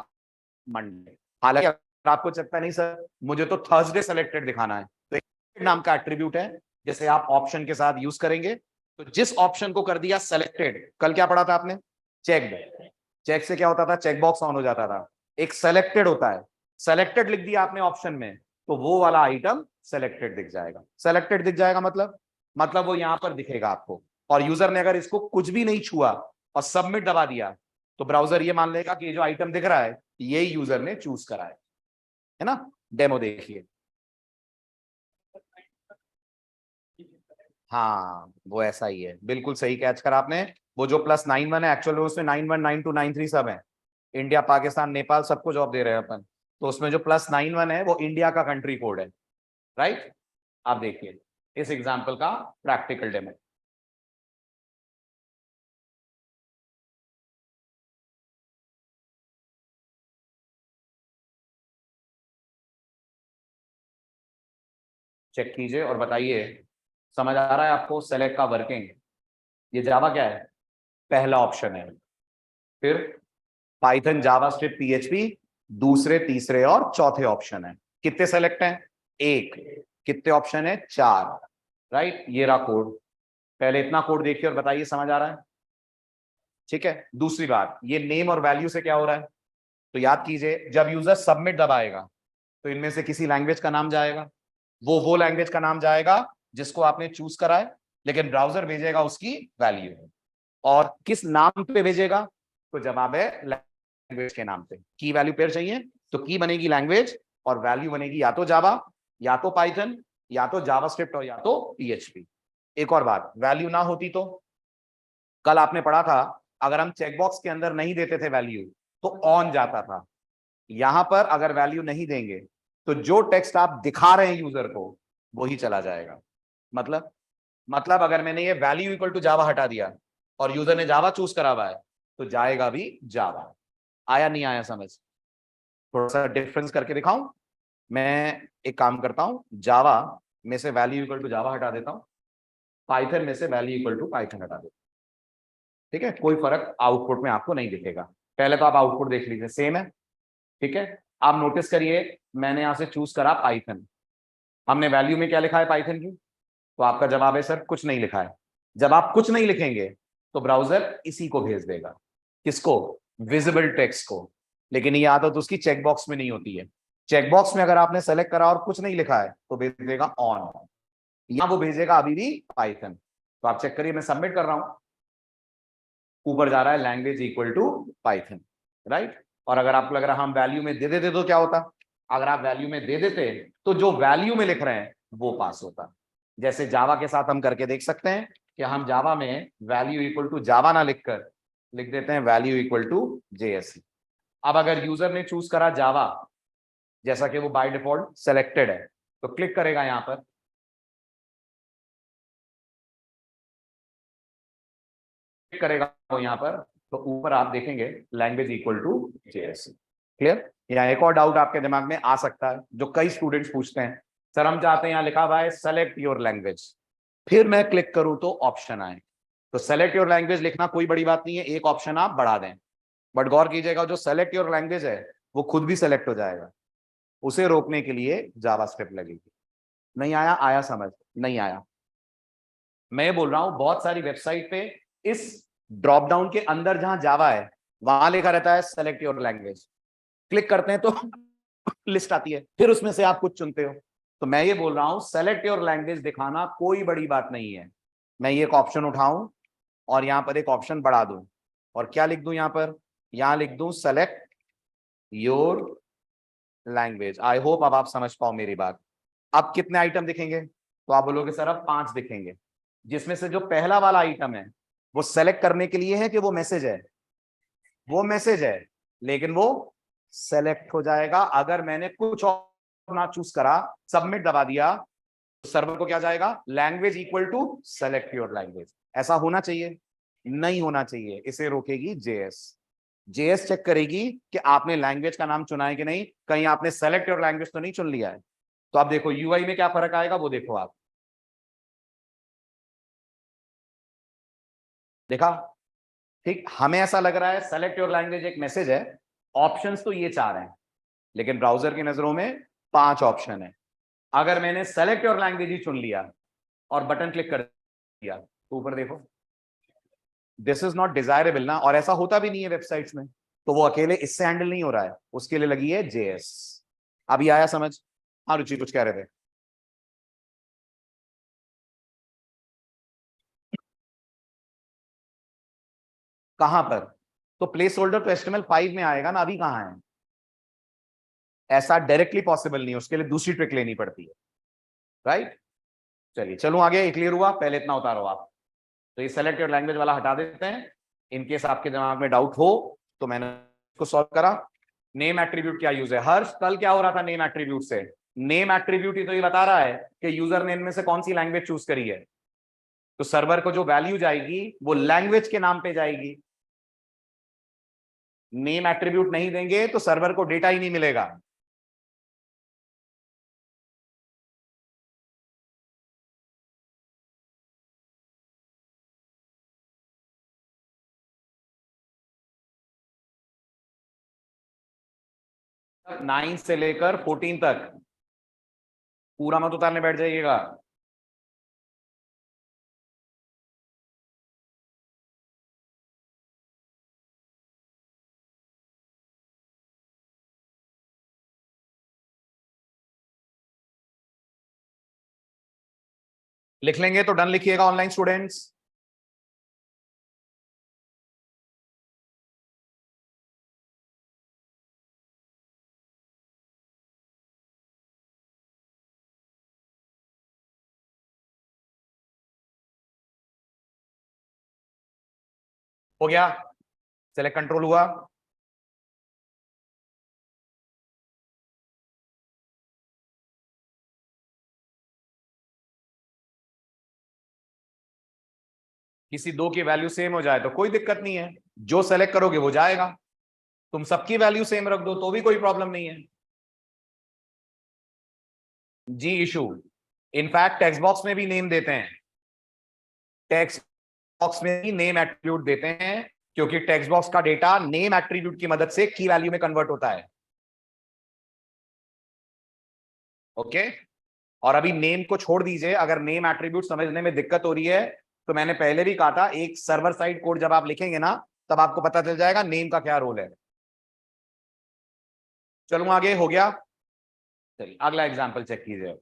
मंडे। हालांकि अगर आपको लगता नहीं सर मुझे तो थर्सडे सेलेक्टेड दिखाना है, तो एक नाम का एट्रीब्यूट है जिसे आप ऑप्शन के साथ यूज करेंगे। तो जिस ऑप्शन को कर दिया सेलेक्टेड, कल क्या पढ़ा था आपने? चेक। चेक से क्या होता था? चेक बॉक्स ऑन हो जाता था। एक सेलेक्टेड होता है, सेलेक्टेड लिख दिया आपने ऑप्शन में तो वो वाला आइटम सेलेक्टेड दिख जाएगा। सेलेक्टेड दिख जाएगा मतलब वो यहां पर दिखेगा आपको। और यूजर ने अगर इसको कुछ भी नहीं छुआ और सबमिट दबा दिया तो ब्राउजर ये मान लेगा कि ये जो आइटम दिख रहा है ये यूजर ने चूज करा है ना। डेमो देखिए। हाँ वो ऐसा ही है, बिल्कुल सही कैच करा आपने। वो जो +91 है एक्चुअल में उसमें 91, 92, 93 सब है। इंडिया, पाकिस्तान, नेपाल सबको जॉब दे रहे हैं अपन। तो उसमें जो +91 है वो इंडिया का कंट्री कोड है। राइट। आप देखिए इस एग्जाम्पल का प्रैक्टिकल डेमो। चेक कीजिए और बताइए समझ आ रहा है आपको सेलेक्ट का वर्किंग? ये जावा क्या है? पहला ऑप्शन है। फिर पाइथन, जावास्क्रिप्ट, PHP दूसरे, तीसरे और चौथे ऑप्शन है। कितने सेलेक्ट हैं? 1। कितने ऑप्शन है? 4। राइट। ये रहा कोड। पहले इतना कोड देखिए और बताइए समझ आ रहा है? ठीक है। दूसरी बात, ये नेम और वैल्यू से क्या हो रहा है? तो याद कीजिए जब यूजर सबमिट दबाएगा तो इनमें से किसी लैंग्वेज का नाम जाएगा। वो लैंग्वेज का नाम जाएगा जिसको आपने चूज करा है, लेकिन ब्राउजर भेजेगा उसकी वैल्यू। और किस नाम पे भेजेगा? तो जवाब है लैंग्वेज के नाम पे। की वैल्यू पेयर चाहिए तो की बनेगी लैंग्वेज और वैल्यू बनेगी या तो जावा, या तो पाइथन, या तो जावास्क्रिप्ट और या तो PHP। एक और बात, वैल्यू ना होती तो कल आपने पढ़ा था अगर हम चेकबॉक्स के अंदर नहीं देते थे वैल्यू तो ऑन जाता था। यहां पर अगर वैल्यू नहीं देंगे तो जो टेक्स्ट आप दिखा रहे हैं यूजर को वही चला जाएगा। मतलब अगर मैंने ये वैल्यू इक्वल टू जावा हटा दिया और यूजर ने जावा चूज करा हुआ है तो जाएगा भी जावा। आया नहीं आया समझ? थोड़ा सा डिफरेंस करके दिखाऊं? मैं एक काम करता हूं, जावा में से वैल्यू इक्वल टू जावा हटा देता हूं, पाइथन में से वैल्यू इक्वल टू पाइथन हटा देता हूं। ठीक है, कोई फर्क आउटपुट में आपको नहीं दिखेगा। पहले तो आप आउटपुट देख लीजिए, सेम है। ठीक है, आप नोटिस करिए, मैंने यहां से चूज करा पाइथन, हमने वैल्यू में क्या लिखा है पाइथन की, तो आपका जवाब है सर कुछ नहीं लिखा है। जब आप कुछ नहीं लिखेंगे तो ब्राउजर इसी को भेज देगा, किसको, विजिबल टेक्स्ट को। लेकिन ये आदत उसकी चेकबॉक्स में नहीं होती है। चेकबॉक्स में अगर आपने सेलेक्ट करा और कुछ नहीं लिखा है तो भेज देगा ऑन, या वो भेजेगा अभी भी पाइथन। तो आप चेक करिए, मैं सबमिट कर रहा हूं, ऊपर जा रहा है language equal to Python, right. और अगर आपको लग रहा है हम वैल्यू में दे देते तो क्या होता, अगर आप वैल्यू में दे देते तो जो वैल्यू में लिख रहे हैं वो पास होता। जैसे जावा के साथ हम करके देख सकते हैं कि हम जावा में वैल्यू इक्वल टू जावा ना लिखकर लिख देते हैं वैल्यू इक्वल टू जेएसई। अब अगर यूजर ने चूज करा जावा, जैसा कि वो बाय डिफॉल्ट सेलेक्टेड है, तो क्लिक करेगा यहां पर, क्लिक करेगा वो यहां पर, तो ऊपर आप देखेंगे लैंग्वेज इक्वल टू जेएसई। क्लियर। यहाँ एक और डाउट आपके दिमाग में आ सकता है जो कई स्टूडेंट्स पूछते हैं, सर हम चाहते हैं, यहाँ लिखा हुआ है सेलेक्ट योर लैंग्वेज, फिर मैं क्लिक करूं तो ऑप्शन आए। तो सेलेक्ट योर लैंग्वेज लिखना कोई बड़ी बात नहीं है, एक ऑप्शन आप बढ़ा दें, बट गौर कीजिएगा जो सेलेक्ट योर लैंग्वेज है वो खुद भी सेलेक्ट हो जाएगा, उसे रोकने के लिए जावास्क्रिप्ट लगेगी। नहीं आया, आया समझ, नहीं आया। मैं ये बोल रहा हूं बहुत सारी वेबसाइट पे इस ड्रॉप डाउन के अंदर जहां जावा है वहां लिखा रहता है सेलेक्ट योर लैंग्वेज, क्लिक करते हैं तो लिस्ट आती है, फिर उसमें से आप कुछ चुनते हो। तो मैं ये बोल रहा हूं सेलेक्ट योर लैंग्वेज दिखाना कोई बड़ी बात नहीं है। मैं ये एक ऑप्शन उठाऊं और यहां पर एक ऑप्शन बढ़ा दूं, और क्या लिख दूं यहां पर, यहां लिख दूं select your language. I hope अब आप समझ पाओ मेरी बात। अब कितने आइटम दिखेंगे, तो आप बोलोगे सर अब 5 दिखेंगे, जिसमें से जो पहला वाला आइटम है वो सेलेक्ट करने के लिए है कि वो मैसेज है, वो मैसेज है, लेकिन वो सेलेक्ट हो जाएगा अगर मैंने कुछ और ना चूज करा, सबमिट दबा दिया, तो सर्वर को क्या जाएगा, language equal to select your language. ऐसा होना चाहिए, नहीं होना चाहिए, इसे रोकेगी जेएस। जेएस चेक करेगी कि आपने लैंग्वेज का नाम चुना है कि नहीं, कहीं आपने सेलेक्ट योर लैंग्वेज तो नहीं चुन लिया है। तो आप देखो यूआई में क्या फर्क आएगा वो देखो आप, देखा। ठीक, हमें ऐसा लग रहा है सेलेक्ट योर लैंग्वेज एक मैसेज है, ऑप्शंस तो ये 4 हैं, लेकिन ब्राउजर की नजरों में 5 ऑप्शन है। अगर मैंने सेलेक्ट योर लैंग्वेज ही चुन लिया और बटन क्लिक कर दिया तो ऊपर देखो, दिस इज नॉट डिजायरेबल ना, और ऐसा होता भी नहीं है वेबसाइट्स में। तो वो अकेले इससे हैंडल नहीं हो रहा है, उसके लिए लगी है जेएस। अभी आया समझ। हाँ रुचि कुछ कह रहे थे। कहां पर, तो प्लेस होल्डर तो HTML5 में आएगा ना, अभी कहां है। ऐसा डायरेक्टली पॉसिबल नहीं है, उसके लिए दूसरी ट्रिक लेनी पड़ती है, राइट। चलिए चलो आगे, ये क्लियर हुआ, पहले इतना उतारो आप। तो ये सेलेक्ट योर लैंग्वेज वाला हटा देते हैं। इनकेस आपके दिमाग में डाउट हो तो मैंने इसको सॉल्व करा। नेम एट्रीब्यूट क्या यूज है, हर्ष कल क्या हो रहा था नेम एट्रीब्यूट से, नेम एट्रीब्यूट ही तो ये बता रहा है कि यूजर ने इनमें से कौन सी लैंग्वेज चूज करी है। तो सर्वर को जो वैल्यू जाएगी वो लैंग्वेज के नाम पे जाएगी। नेम एट्रीब्यूट नहीं देंगे तो सर्वर को डेटा ही नहीं मिलेगा। नाइन से लेकर 14 तक पूरा मत उतारने बैठ जाइएगा। लिख लेंगे तो डन लिखिएगा ऑनलाइन स्टूडेंट्स। हो गया, सेलेक्ट कंट्रोल हुआ। किसी दो की वैल्यू सेम हो जाए तो कोई दिक्कत नहीं है, जो सेलेक्ट करोगे वो जाएगा। तुम सबकी वैल्यू सेम रख दो तो भी कोई प्रॉब्लम नहीं है। जी इशू, इनफैक्ट टेक्स्ट बॉक्स में भी नेम देते हैं, टेक्स्ट बॉक्स में ही नेम एट्रीब्यूट देते हैं, क्योंकि टेक्स्ट बॉक्स का डेटा नेम एट्रीब्यूट की मदद से की वैल्यू में कन्वर्ट होता है। ओके, और अभी नेम को छोड़ दीजिए, अगर नेम एट्रीब्यूट समझने में दिक्कत हो रही है तो मैंने पहले भी कहा था, एक सर्वर साइड कोड जब आप लिखेंगे ना, तब आपको पता चल जाएगा नेम का क्या रोल है। चलूं आगे, हो गया। चलिए अगला एग्जांपल चेक कीजिए।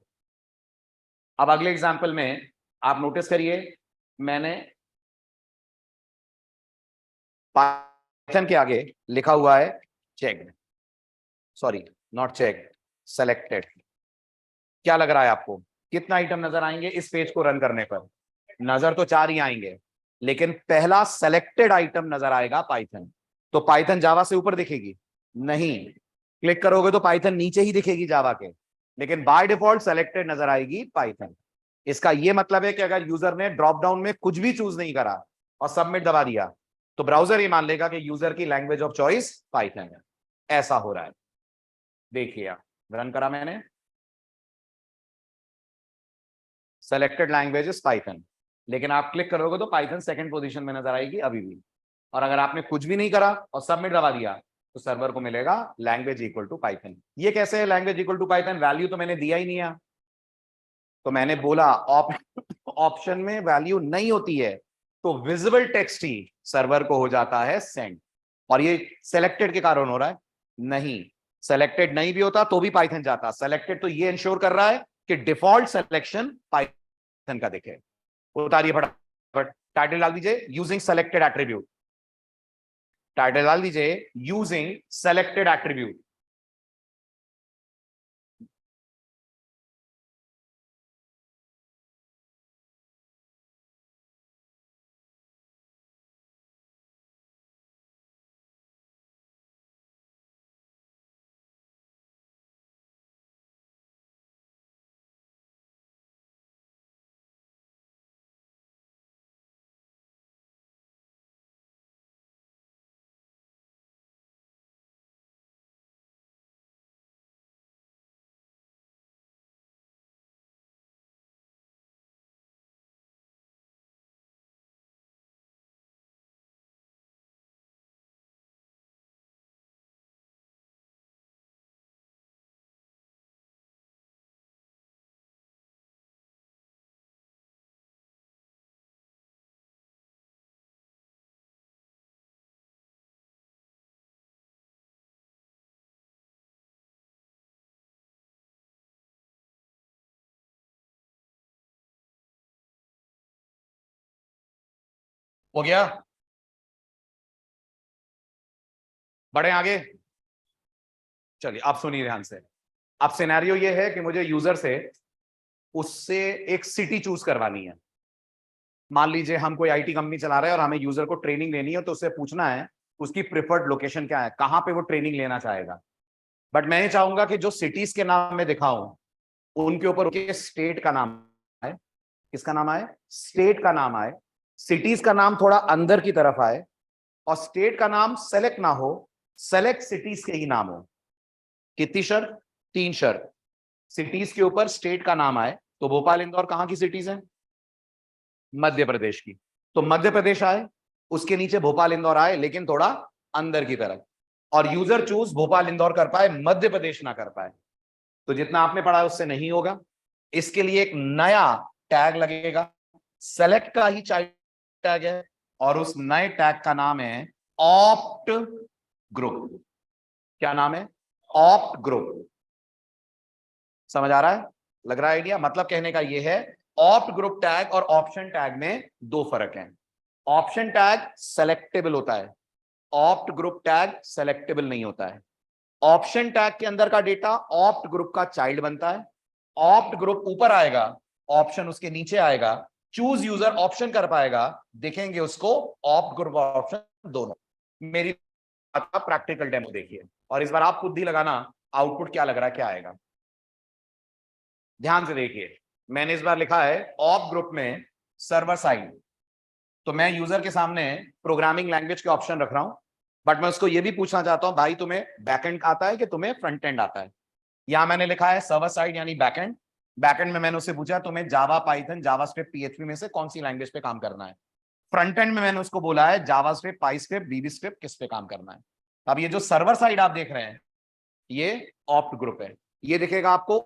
अब अगले एग्जांपल में आप नोटिस करिए, मैंने पाइथन के आगे लिखा हुआ है check, sorry not check, selected. क्या लग रहा है आपको, कितना आइटम नजर आएंगे इस पेज को रन करने पर? नजर तो 4 ही आएंगे, लेकिन पहला सेलेक्टेड आइटम नजर आएगा पाइथन। तो पाइथन जावा से ऊपर दिखेगी? नहीं, क्लिक करोगे तो पाइथन नीचे ही दिखेगी जावा के, लेकिन बाय डिफॉल्ट सेलेक्टेड नजर आएगी पाइथन। इसका यह मतलब है कि अगर यूजर ने ड्रॉप डाउन में कुछ भी चूज नहीं करा और सबमिट दबा दिया, तो ब्राउजर ये मान लेगा कि यूजर की लैंग्वेज ऑफ चॉइस पाइथन है। ऐसा हो रहा है, देखिए रन करा मैंने, सेलेक्टेड लैंग्वेज इज पाइथन, लेकिन आप क्लिक करोगे तो पाइथन सेकंड पोजीशन में नजर आएगी अभी भी। और अगर आपने कुछ भी नहीं करा और सबमिट दबा दिया, तो सर्वर को मिलेगा लैंग्वेज इक्वल टू पाइथन। ये कैसे है language equal to Python? Value तो मैंने दिया ही नहीं है, तो मैंने बोला ऑप्शन में वैल्यू नहीं होती है, तो विजिबल टेक्स्ट ही सर्वर को हो जाता है सेंड। और ये सेलेक्टेड के कारण हो रहा है? नहीं, सेलेक्टेड नहीं भी होता तो भी पाइथन जाता। सेलेक्टेड तो ये इंश्योर कर रहा है कि डिफॉल्ट सिलेक्शन पाइथन का दिखे। उतारिए फटाफट, टाइटल डाल दीजिए यूजिंग सेलेक्टेड एट्रीब्यूट, टाइटल डाल दीजिए यूजिंग सेलेक्टेड एट्रीब्यूट। हो गया, बढ़े आगे। चलिए आप सुनिए ध्यान से। अब सिनेरियो ये है कि मुझे यूजर से उससे एक सिटी चूज करवानी है। मान लीजिए हम कोई आईटी कंपनी चला रहे हैं और हमें यूजर को ट्रेनिंग लेनी है, तो उससे पूछना है उसकी प्रिफर्ड लोकेशन क्या है, कहां पे वो ट्रेनिंग लेना चाहेगा। बट मैं ये चाहूंगा कि जो सिटीज के नाम में दिखाऊं, उनके ऊपर उनके स्टेट का नाम आए। किसका नाम आए? स्टेट का नाम आए। सिटीज का नाम थोड़ा अंदर की तरफ आए, और स्टेट का नाम सेलेक्ट ना हो, सेलेक्ट सिटीज के ही नाम हो। कितनी शर्त? 3 शर्त। सिटीज के ऊपर स्टेट का नाम आए, तो भोपाल इंदौर कहां की सिटीज है? मध्य प्रदेश की। तो मध्य प्रदेश आए, उसके नीचे भोपाल इंदौर आए, लेकिन थोड़ा अंदर की तरफ। और यूजर चूज भोपाल इंदौर कर पाए, मध्य प्रदेश ना कर पाए। तो जितना आपने पढ़ा है उससे नहीं होगा। इसके लिए एक नया टैग लगेगा, सेलेक्ट का ही चाइल्ड टैग है, और उस नए टैग का नाम है ऑप्ट ग्रुप। क्या नाम है? Opt group. समझ आ रहा है? लग रहा है आइडिया? मतलब कहने का यह है, ऑप्ट ग्रुप टैग और ऑप्शन टैग में 2 फर्क हैं। ऑप्शन टैग सेलेक्टेबल होता है, ऑप्ट ग्रुप टैग सेलेक्टेबल नहीं होता है। ऑप्शन टैग के अंदर का डेटा ऑप्ट ग्रुप का चाइल्ड बनता है। ऑप्ट ग्रुप ऊपर आएगा, ऑप्शन उसके नीचे आएगा। चूज यूजर ऑप्शन कर पाएगा, देखेंगे उसको ऑप्ट ग्रुप और ऑप्शन दोनों। मेरी प्रैक्टिकल डेमो देखिए, और इस बार आप खुद ही लगाना आउटपुट क्या लग रहा है, क्या आएगा। ध्यान से देखिए, मैंने इस बार लिखा है ऑप ग्रुप में सर्वर साइड, तो मैं यूजर के सामने प्रोग्रामिंग लैंग्वेज के ऑप्शन रख रहा हूं, बट मैं उसको यह भी पूछना चाहता हूं, भाई तुम्हें बैकएंड आता है कि तुम्हें फ्रंट एंड आता है? यहां मैंने लिखा है सर्वर साइड यानी बैकएंड। बैकएंड में मैंने उससे पूछा तुम्हें जावा, पाइथन, जावास्क्रिप्ट, पीएचपी में से कौन सी लैंग्वेज पे काम करना है। फ्रंट एंड में मैंने उसको बोला है जावास्क्रिप्ट, पाइस्क्रिप्ट, वीबीस्क्रिप्ट किस पे काम करना है। अब ये जो सर्वर साइड आप देख रहे हैं ये ऑप्ट ग्रुप है, ये दिखेगा आपको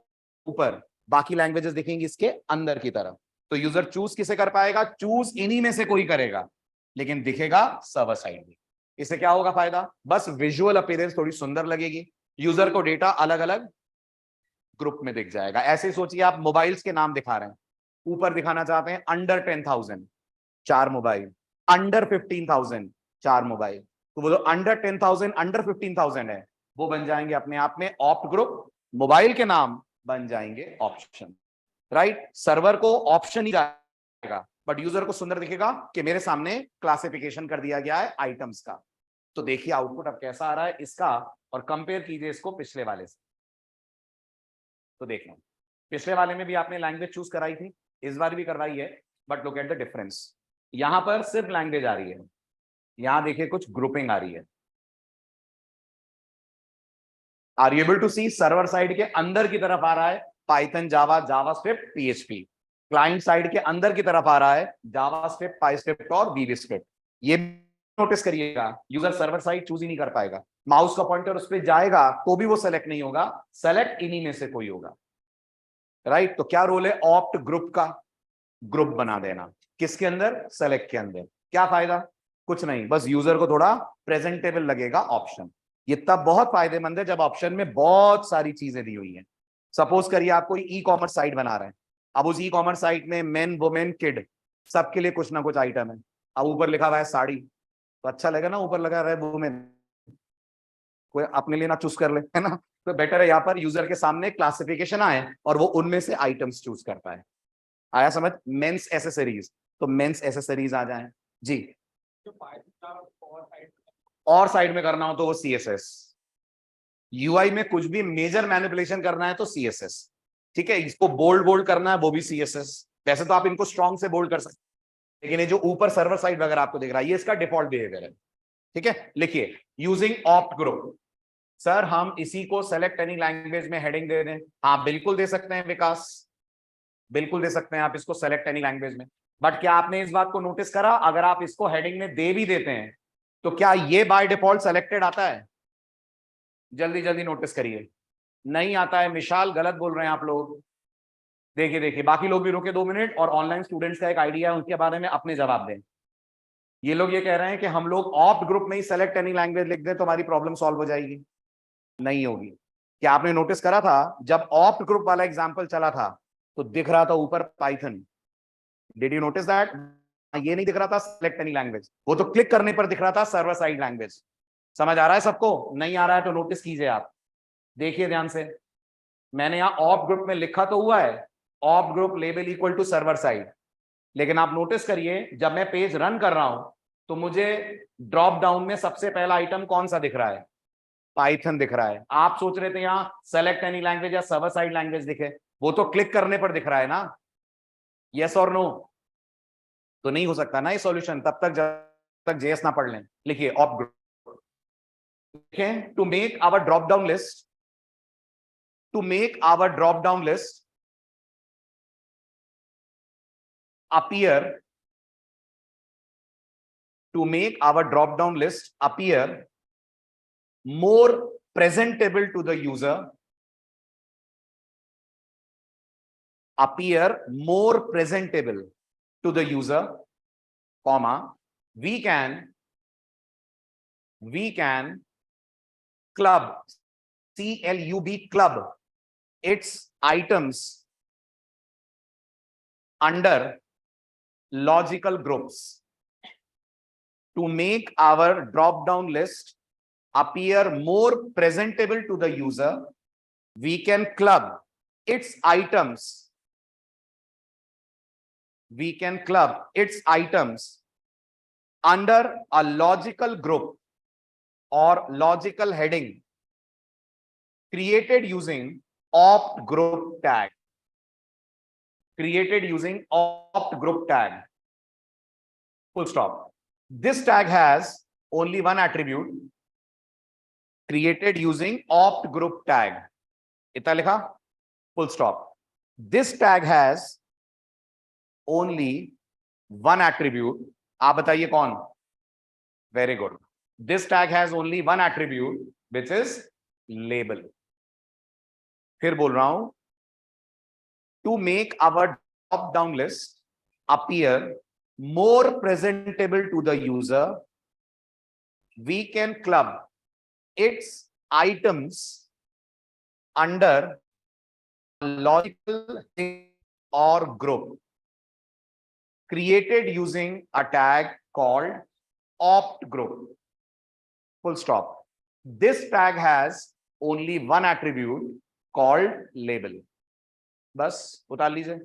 ऊपर, बाकी लैंग्वेजेस दिखेंगी इसके अंदर की तरफ। तो यूजर चूज किसे कर पाएगा, चूज इन्हीं में से कोई करेगा, लेकिन दिखेगा सर्वर साइड में। इससे क्या होगा फायदा, बस विजुअल अपीयरेंस थोड़ी सुंदर लगेगी, यूजर को डेटा अलग अलग ग्रुप में दिख जाएगा। ऐसे ही सोचिए आप मोबाइल्स के नाम दिखा रहे हैं, ऊपर दिखाना चाहते हैं अंडर 10,000 4 मोबाइल, अंडर 15,000 4 मोबाइल, तो वो जो अंडर 10,000 अंडर 15,000 है वो बन जाएंगे अपने आप में ऑप्ट ग्रुप, मोबाइल के नाम बन जाएंगे ऑप्शन। राइट, सर्वर को ऑप्शन ही जाएगा बट यूजर को सुंदर दिखेगा कि मेरे सामने क्लासिफिकेशन कर दिया गया है आइटम्स का। तो देखिए आउटपुट अब कैसा आ रहा है इसका, और कंपेयर कीजिए इसको पिछले वाले से। तो देखें, पिछले वाले में भी आपने लैंग्वेज चूज कराई थी, इस बार भी करवाई है, but look at the difference. यहां पर सिर्फ लैंग्वेज आ रही है, यहां देखिए कुछ ग्रुपिंग आ रही है। Are you able to see, server side के अंदर की तरफ आ रहा है Python, Java, JavaScript, PHP. Client side के अंदर की तरफ आ रहा है जावास्क्रिप्ट, पाइस्क्रिप्ट और वीबीस्क्रिप्ट। ये नोटिस करिएगा, यूजर सर्वर साइड चूज ही नहीं कर पाएगा, माउस का पॉइंटर उस पर जाएगा तो भी वो सेलेक्ट नहीं होगा, सेलेक्ट इन्हीं में से कोई होगा। राइट, तो क्या रोल है ऑप्ट ग्रुप का, ग्रुप बना देना किसके अंदर, सेलेक्ट के अंदर। क्या फायदा, कुछ नहीं, बस यूजर को थोड़ा प्रेजेंटेबल लगेगा ऑप्शन। ये तब बहुत फायदेमंद है जब ऑप्शन में बहुत सारी चीजें दी हुई हैं। सपोज करिए आप कोई ई कॉमर्स साइट बना रहे हैं, अब उस ई कॉमर्स साइट में मेन, वुमेन, किड सबके लिए कुछ ना कुछ आइटम है। अब ऊपर लिखा हुआ है साड़ी, तो अच्छा लगेगा ना, ऊपर लगा रहा है वुमेन, कोई अपने लिए ना चूज कर ले, है ना। तो बेटर है यहाँ पर यूजर के सामने क्लासिफिकेशन आए और वो उनमें से आइटम्स चूज कर पाए। आया समझ, मेंस एसेसरीज, तो मेंस एसेसरीज आ जाए जी। और साइड में करना हो तो वो सीएसएस, यूआई में कुछ भी मेजर मैनिपुलेशन करना है तो सीएसएस, ठीक है। इसको बोल्ड बोल्ड करना है वो भी सीएसएस। वैसे तो आप इनको स्ट्रॉन्ग से बोल्ड कर सकते हैं, लेकिन ये जो ऊपर सर्वर साइड वगैरह आपको दिख रहा है ये इसका डिफॉल्ट बिहेवियर है, ठीक है। लिखिए यूजिंग ऑप्ट ग्रुप, सर हम इसी को सेलेक्ट एनी लैंग्वेज में हेडिंग दे दें, हाँ बिल्कुल दे सकते हैं विकास, बिल्कुल दे सकते हैं आप इसको सेलेक्ट एनी लैंग्वेज में। बट क्या आपने इस बात को नोटिस करा, अगर आप इसको हेडिंग में दे भी देते हैं तो क्या ये बाय डिफॉल्ट सेलेक्टेड आता है, जल्दी जल्दी नोटिस करिए, नहीं आता है। विशाल गलत बोल रहे हैं आप लोग, देखिए देखिए, बाकी लोग भी रुके 2 मिनट, और ऑनलाइन स्टूडेंट्स का एक आइडिया है उनके बारे में अपने जवाब दें। ये लोग ये कह रहे हैं कि हम लोग ऑप्ट ग्रुप में ही सेलेक्ट एनी लैंग्वेज लिख दें तो हमारी प्रॉब्लम सॉल्व हो जाएगी, नहीं होगी। क्या आपने नोटिस करा था जब ऑप्ट ग्रुप वाला एग्जांपल चला था तो दिख रहा था ऊपर Python, did you notice that, ये नहीं दिख रहा था सेलेक्ट एनी लैंग्वेज, वो तो क्लिक करने पर दिख रहा था सर्वर साइड लैंग्वेज। समझ आ रहा है सबको, नहीं आ रहा है तो नोटिस कीजिए आप, देखिए ध्यान से। मैंने यहां ऑप्ट ग्रुप में लिखा तो हुआ है opt group label equal to server side, लेकिन आप नोटिस करिए जब मैं पेज रन कर रहा हूं तो मुझे ड्रॉप डाउन में सबसे पहला आइटम कौन सा दिख रहा है, पाइथन दिख रहा है। आप सोच रहे थे यहां सेलेक्ट एनी लैंग्वेज या सर्वर साइड लैंग्वेज दिखे, वो तो क्लिक करने पर दिख रहा है ना, यस और नो। तो नहीं हो सकता ना ये सॉल्यूशन तब तक जब तक जेएस ना पढ़ लें। लिखिए ऑप्ट ग्रुप, लिखें to make our drop down list, to make our drop down list appear, to make our drop down list appear more presentable to the user, appear more presentable to the user, comma, we can club, CLUB, club its items under logical groups to make our drop down list appear more presentable to the user. We can club its items, under a logical group or logical heading created using opt group tag, full stop. This tag has only one attribute, created using opt group tag, इतना लिखा, full stop. This tag has only one attribute, आप बताइए कौन? Very good. This tag has only one attribute which is label. फिर बोल रहा हूं, to make our drop down list appear more presentable to the user, we can club its items under logical or group created using a tag called opt group. Full stop. This tag has only one attribute called label. बस उतार लीजिए.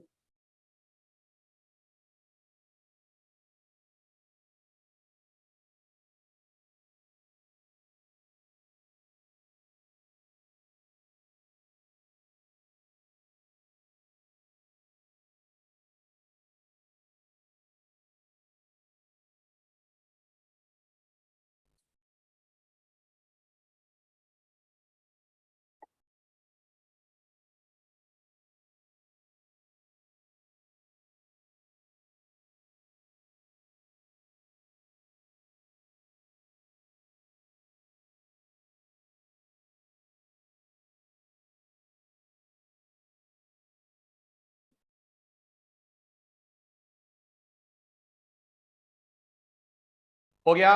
हो गया?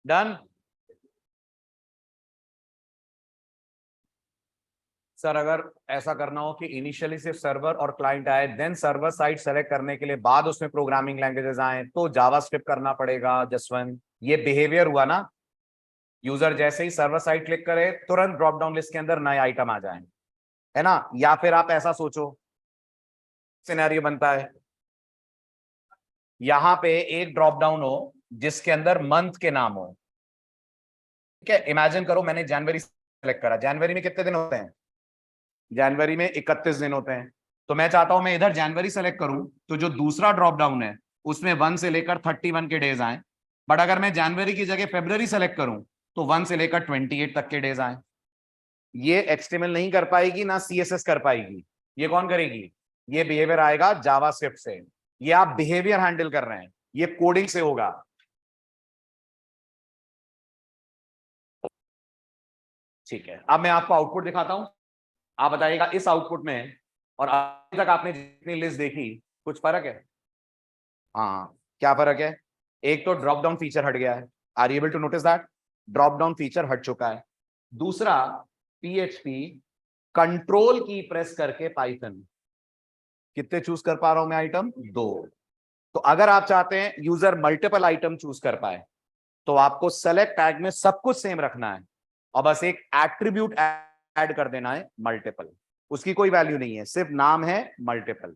Done. Sir अगर ऐसा करना हो कि इनिशियली सिर्फ सर्वर और क्लाइंट आए, देन सर्वर साइड सेलेक्ट करने के लिए बाद उसमें प्रोग्रामिंग लैंग्वेजेस आए, तो जावास्क्रिप्ट करना पड़ेगा. जसवंत, ये बिहेवियर हुआ ना. यूजर जैसे ही सर्वर साइड क्लिक करे तुरंत ड्रॉप डाउन लिस्ट के अंदर नए आइटम आ जाएं, है ना. या फिर आप ऐसा सोचो, सिनेरियो बनता है, यहां पे एक ड्रॉप डाउन हो जिसके अंदर मंथ के नाम हो. ठीक है, इमेजिन करो मैंने जनवरी सेलेक्ट करा. जनवरी में कितने दिन होते हैं? जनवरी में 31 दिन होते हैं. तो मैं चाहता हूं मैं इधर जनवरी सेलेक्ट करूं तो जो दूसरा ड्रॉप डाउन है उसमें 1 से लेकर 31 के डेज आए. बट अगर मैं जनवरी की जगह फरवरी सेलेक्ट करूं तो 1 से लेकर 28 तक के डेज आए. ये एचटीएमएल नहीं कर पाएगी ना सीएसएस कर पाएगी. ये कौन करेगी? ये बिहेवियर आएगा जावास्क्रिप्ट से. ये आप बिहेवियर हैंडल कर रहे हैं, ये कोडिंग से होगा. ठीक है, अब मैं आपको आउटपुट दिखाता हूं. आप बताइएगा इस आउटपुट में और अभी तक आपने जितनी लिस्ट देखी कुछ फर्क है? हाँ, क्या फर्क है? एक तो ड्रॉप डाउन फीचर हट गया है. Are you able to notice that? Drop down feature हट चुका है. दूसरा, पीएचपी कंट्रोल की प्रेस करके पाइथन कितने चूज कर पा रहा हूं मैं आइटम? 2. तो अगर आप चाहते हैं यूजर मल्टीपल आइटम चूज कर पाए तो आपको सेलेक्ट टैग में सब कुछ सेम रखना है और बस एक एट्रीब्यूट ऐड कर देना है मल्टीपल. उसकी कोई वैल्यू नहीं है, सिर्फ नाम है मल्टीपल.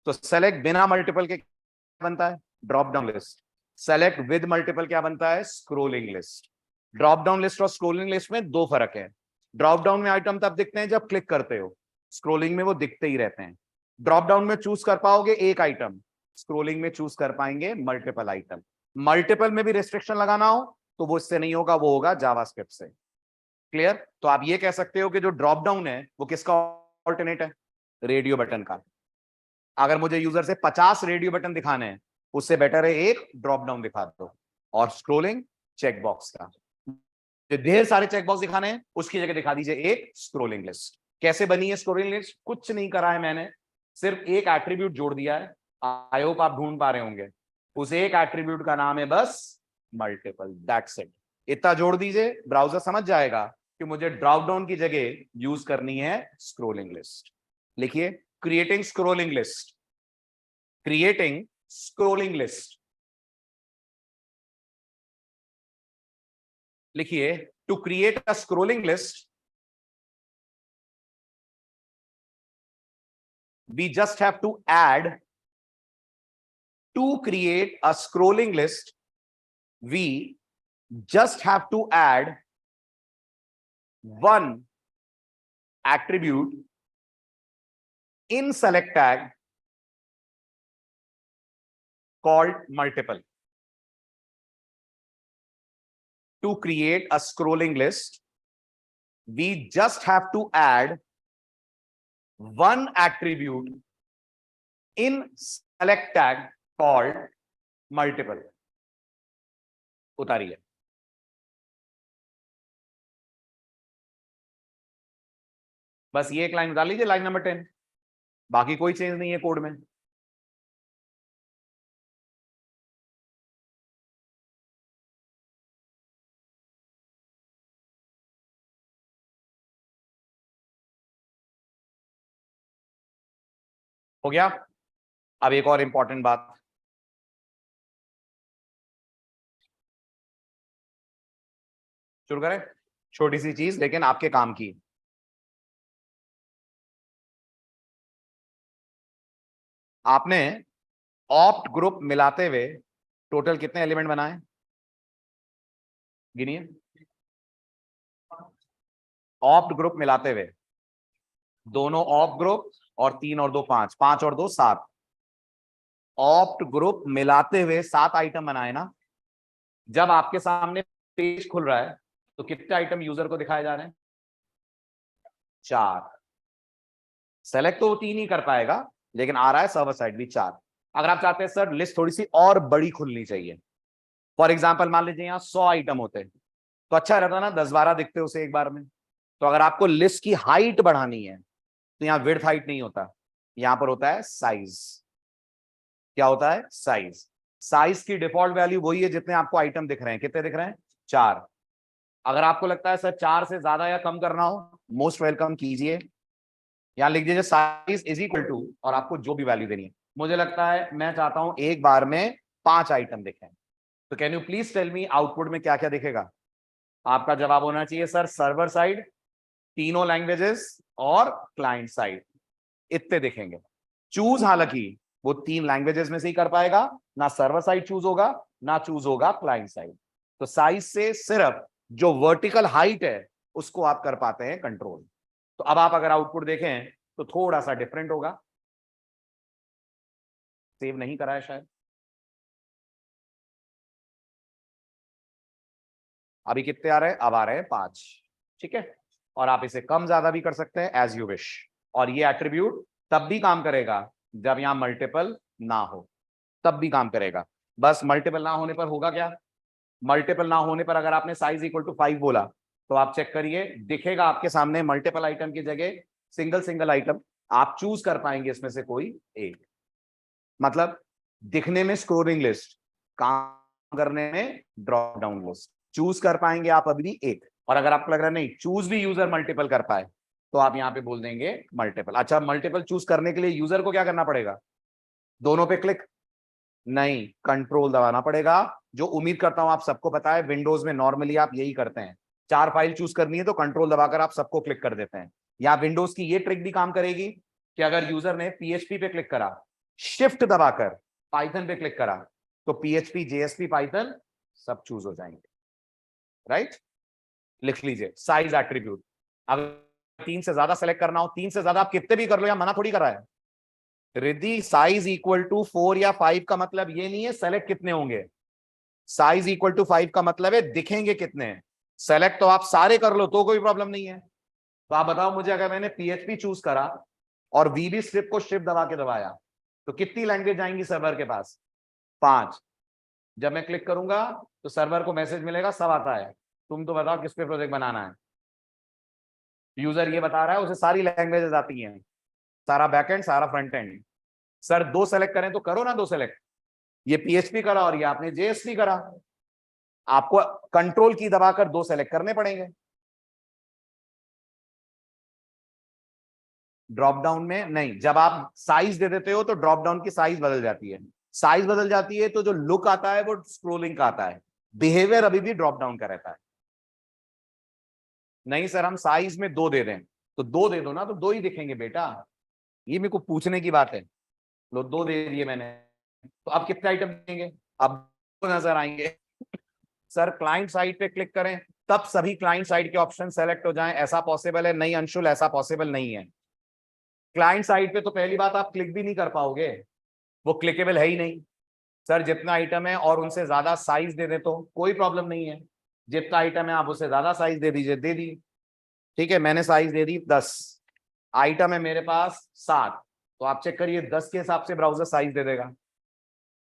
तो सेलेक्ट बिना मल्टीपल के क्या बनता है? Drop down list. Select with multiple क्या बनता है? Scrolling list. Drop down list और स्क्रोलिंग लिस्ट में दो फर्क है. ड्रॉप डाउन में आइटम तब दिखते हैं जब क्लिक करते हो, स्क्रोलिंग में वो दिखते ही रहते हैं. ड्रॉप डाउन में चूज कर पाओगे एक आइटम, स्क्रोलिंग में चूज कर पाएंगे मल्टीपल आइटम. मल्टीपल में भी रिस्ट्रिक्शन लगाना हो तो वो इससे नहीं होगा, वो होगा जावास्क्रिप्ट से. क्लियर? तो आप ये कह सकते हो कि जो ड्रॉप डाउन है वो किसका ऑल्टरनेट है? रेडियो बटन का. अगर मुझे यूजर से 50 रेडियो बटन दिखाने हैं उससे बेटर है एक ड्रॉप डाउन दिखा दो. और स्क्रोलिंग चेकबॉक्स का, जो ढेर सारे चेकबॉक्स दिखाने हैं उसकी जगह दिखा दीजिए एक स्क्रोलिंग लिस्ट. कैसे बनी है स्क्रोलिंग लिस्ट? कुछ नहीं करा है मैंने, सिर्फ एक एट्रीब्यूट जोड़ दिया है. आई होप आप ढूंढ पा रहे होंगे. उस एक एट्रीब्यूट का नाम है बस मल्टीपल. That's it. इतना जोड़ दीजिए, ब्राउजर समझ जाएगा कि मुझे ड्रॉप डाउन की जगह यूज करनी है स्क्रोलिंग लिस्ट. लिखिए, creating scrolling list. Creating scrolling list लिखिए. To create a scrolling list we just have to add To create a scrolling list, we just have to add one attribute in select tag called multiple. To create a scrolling list, we just have to add one attribute in select tag called multiple. उतारिए. बस ये एक line उतार लीजिए, line number 10. बाकी कोई change नहीं है code में. हो गया. अब एक और इंपॉर्टेंट बात, शुरू करें. छोटी सी चीज लेकिन आपके काम की. आपने ऑप्ट ग्रुप मिलाते हुए टोटल कितने एलिमेंट बनाए, गिनिए. ऑप्ट ग्रुप मिलाते हुए दोनों ऑप्ट ग्रुप और 3 और 2 5, 5 और 2 7, ऑप्ट ग्रुप मिलाते हुए 7 आइटम बनाए ना. जब आपके सामने पेज खुल रहा है तो कितने आइटम यूजर को दिखाए जा रहे हैं, 4. सेलेक्ट तो वो 3 ही कर पाएगा, लेकिन आ रहा है सर्वर साइड भी 4. अगर आप चाहते हैं सर लिस्ट थोड़ी सी और बड़ी खुलनी चाहिए, फॉर एग्जांपल मान लीजिए यहाँ 100 आइटम होते तो अच्छा रहता ना, 10-12 दिखते उसे एक बार में. तो अगर आपको लिस्ट की हाइट बढ़ानी है तो यहाँ विड्थ हाइट नहीं होता, यहां पर होता है साइज. क्या होता है, साइज. साइज की डिफॉल्ट वैल्यू वही है जितने आपको आइटम दिख रहे हैं. कितने दिख रहे हैं, 4. अगर आपको लगता है सर 4 से ज्यादा या कम करना हो, मोस्ट वेलकम कीजिए. यहां लिख दीजिए साइज इज इक्वल टू, और आपको जो भी वैल्यू देनी है. मुझे लगता है मैं चाहता हूं एक बार में 5 आइटम दिखें. तो can you please tell me output में क्या क्या दिखेगा. आपका जवाब होना चाहिए सर सर्वर साइड, तीनों लैंग्वेजेस और क्लाइंट साइड, इतने दिखेंगे. चूज हालांकि वो 3 लैंग्वेजेस में से ही कर पाएगा, ना सर्वर साइड चूज होगा ना चूज होगा क्लाइंट साइड. तो साइज से सिर्फ जो वर्टिकल हाइट है उसको आप कर पाते हैं कंट्रोल. तो अब आप अगर आउटपुट देखें तो थोड़ा सा डिफरेंट होगा. सेव नहीं करा है शायद, अभी कितने आ रहे हैं, अब आ रहे हैं 5. ठीक है. और आप इसे कम ज्यादा भी कर सकते हैं एज यू विश. और ये एट्रीब्यूट तब भी काम करेगा जब यहां मल्टीपल ना हो, तब भी काम करेगा. बस मल्टीपल ना होने पर होगा क्या, मल्टीपल ना होने पर अगर आपने साइज इक्वल टू 5 बोला तो आप चेक करिए, दिखेगा आपके सामने मल्टीपल आइटम की जगह सिंगल सिंगल आइटम. आप चूज कर पाएंगे इसमें से कोई एक. मतलब दिखने में स्क्रोलिंग लिस्ट, काम करने में ड्रॉप डाउन लिस्ट. चूज कर पाएंगे आप अभी भी एक. और अगर आपको लग रहा है नहीं चूज भी यूजर मल्टीपल कर पाए तो आप यहां पे बोल देंगे मल्टीपल. अच्छा, मल्टीपल चूज करने के लिए यूजर को क्या करना पड़ेगा, दोनों पे क्लिक नहीं, कंट्रोल दबाना पड़ेगा. जो उम्मीद करता हूं आप सबको पता है, विंडोज में नॉर्मली आप यही करते हैं. 4 फाइल चूज करनी है तो कंट्रोल दबाकर आप सबको क्लिक कर देते हैं. या विंडोज की ये ट्रिक भी काम करेगी कि अगर यूजर ने पीएचपी पे क्लिक करा, शिफ्ट दबाकर पाइथन पे क्लिक करा, तो पीएचपी जेएसपी पाइथन सब चूज हो जाएंगे. राइट. लिख लीजिए साइज एट्रीब्यूट. अगर 3 से ज्यादा सेलेक्ट करना हो, 3 से ज्यादा आप कितने भी कर लो, या मना थोड़ी कर रहा है. रिद्धि साइज इक्वल टू 4 या 5 का मतलब ये नहीं है सेलेक्ट कितने होंगे. साइज इक्वल टू 5 का मतलब है दिखेंगे कितने हैं. सेलेक्ट तो आप सारे कर लो तो कोई प्रॉब्लम नहीं है. तो आप बताओ मुझे, अगर मैंने पीएचपी चूज करा और वीबी स्क्रिप्ट को शिफ्ट दबा के दबाया तो कितनी लैंग्वेज आएंगी सर्वर के पास, 5. जब मैं क्लिक करूंगा तो सर्वर को मैसेज मिलेगा, सब आता है, तुम तो बताओ किस पे प्रोजेक्ट बनाना है. यूजर ये बता रहा है उसे सारी लैंग्वेजेस आती हैं, सारा बैकएंड सारा फ्रंट एंड. सर 2 सेलेक्ट करें तो करो ना 2 सेलेक्ट. ये पीएचपी करा और ये आपने जेएसपी करा, आपको कंट्रोल की दबाकर 2 सेलेक्ट करने पड़ेंगे. ड्रॉप डाउन में नहीं, जब आप साइज दे देते हो तो ड्रॉप डाउन की साइज बदल जाती है. साइज बदल जाती है तो जो लुक आता है वो स्क्रोलिंग का आता है, बिहेवियर अभी भी ड्रॉप डाउन का रहता है. नहीं सर हम साइज में 2 दे दें, तो 2 दे दो ना, तो 2 ही दिखेंगे बेटा. ये मेरे को पूछने की बात है. लो 2 दे दिए मैंने, तो आप कितने आइटम देंगे? अब नजर आएंगे। सर क्लाइंट साइड पे क्लिक करें तब सभी क्लाइंट साइड के ऑप्शन सेलेक्ट हो जाएं, ऐसा पॉसिबल है? नहीं अंशुल, ऐसा पॉसिबल नहीं है। क्लाइंट साइड पे तो पहली बात आप क्लिक भी नहीं कर पाओगे, वो क्लिकेबल है ही नहीं। सर जितना आइटम है और उनसे ज्यादा साइज दे दे तो कोई प्रॉब्लम नहीं है, जितना आइटम है आप उससे ज्यादा साइज दे दीजिए, दे दी। ठीक है, मैंने साइज दे दी 10, आइटम है मेरे पास 7, तो आप चेक करिए 10 के हिसाब से ब्राउजर साइज दे देगा।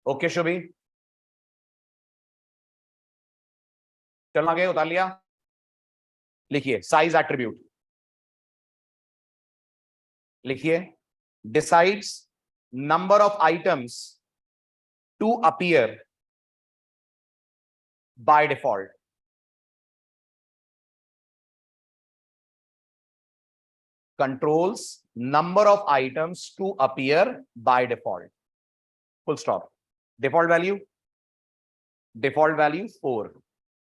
ओके शुभी, चलो आगे, उतार लिया। लिखिए साइज एट्रीब्यूट, लिखिए decides number of items to appear by default. Controls number of items to appear by default, full stop. Default value 4,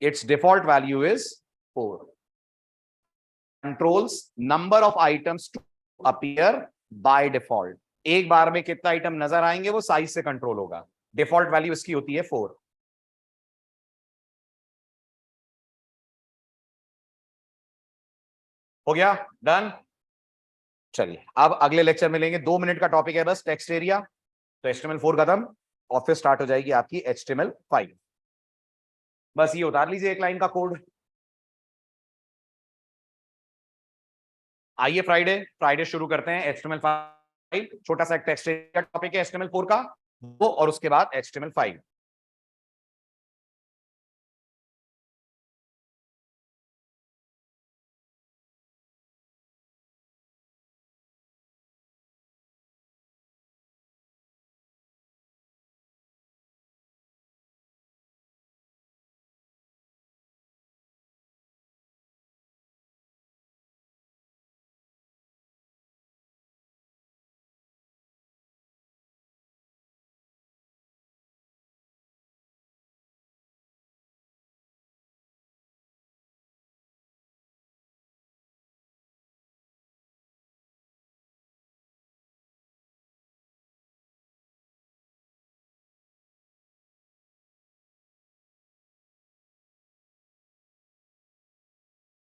its default value is 4. Controls number of items to appear by default. एक बार में कितना item नजर आएंगे वो size से control होगा। Default value इसकी होती है 4। हो गया, डन। चलिए अब अगले लेक्चर में लेंगे, 2 मिनट का टॉपिक है बस, टेक्स्ट एरिया। तो HTML4 खत्म और फिर स्टार्ट हो जाएगी आपकी HTML5। बस ये उतार लीजिए एक लाइन का कोड। आइए फ्राइडे शुरू करते हैं HTML5। छोटा सा टेक्स्ट एरिया टॉपिक है HTML4 का वो, और उसके बाद HTML5।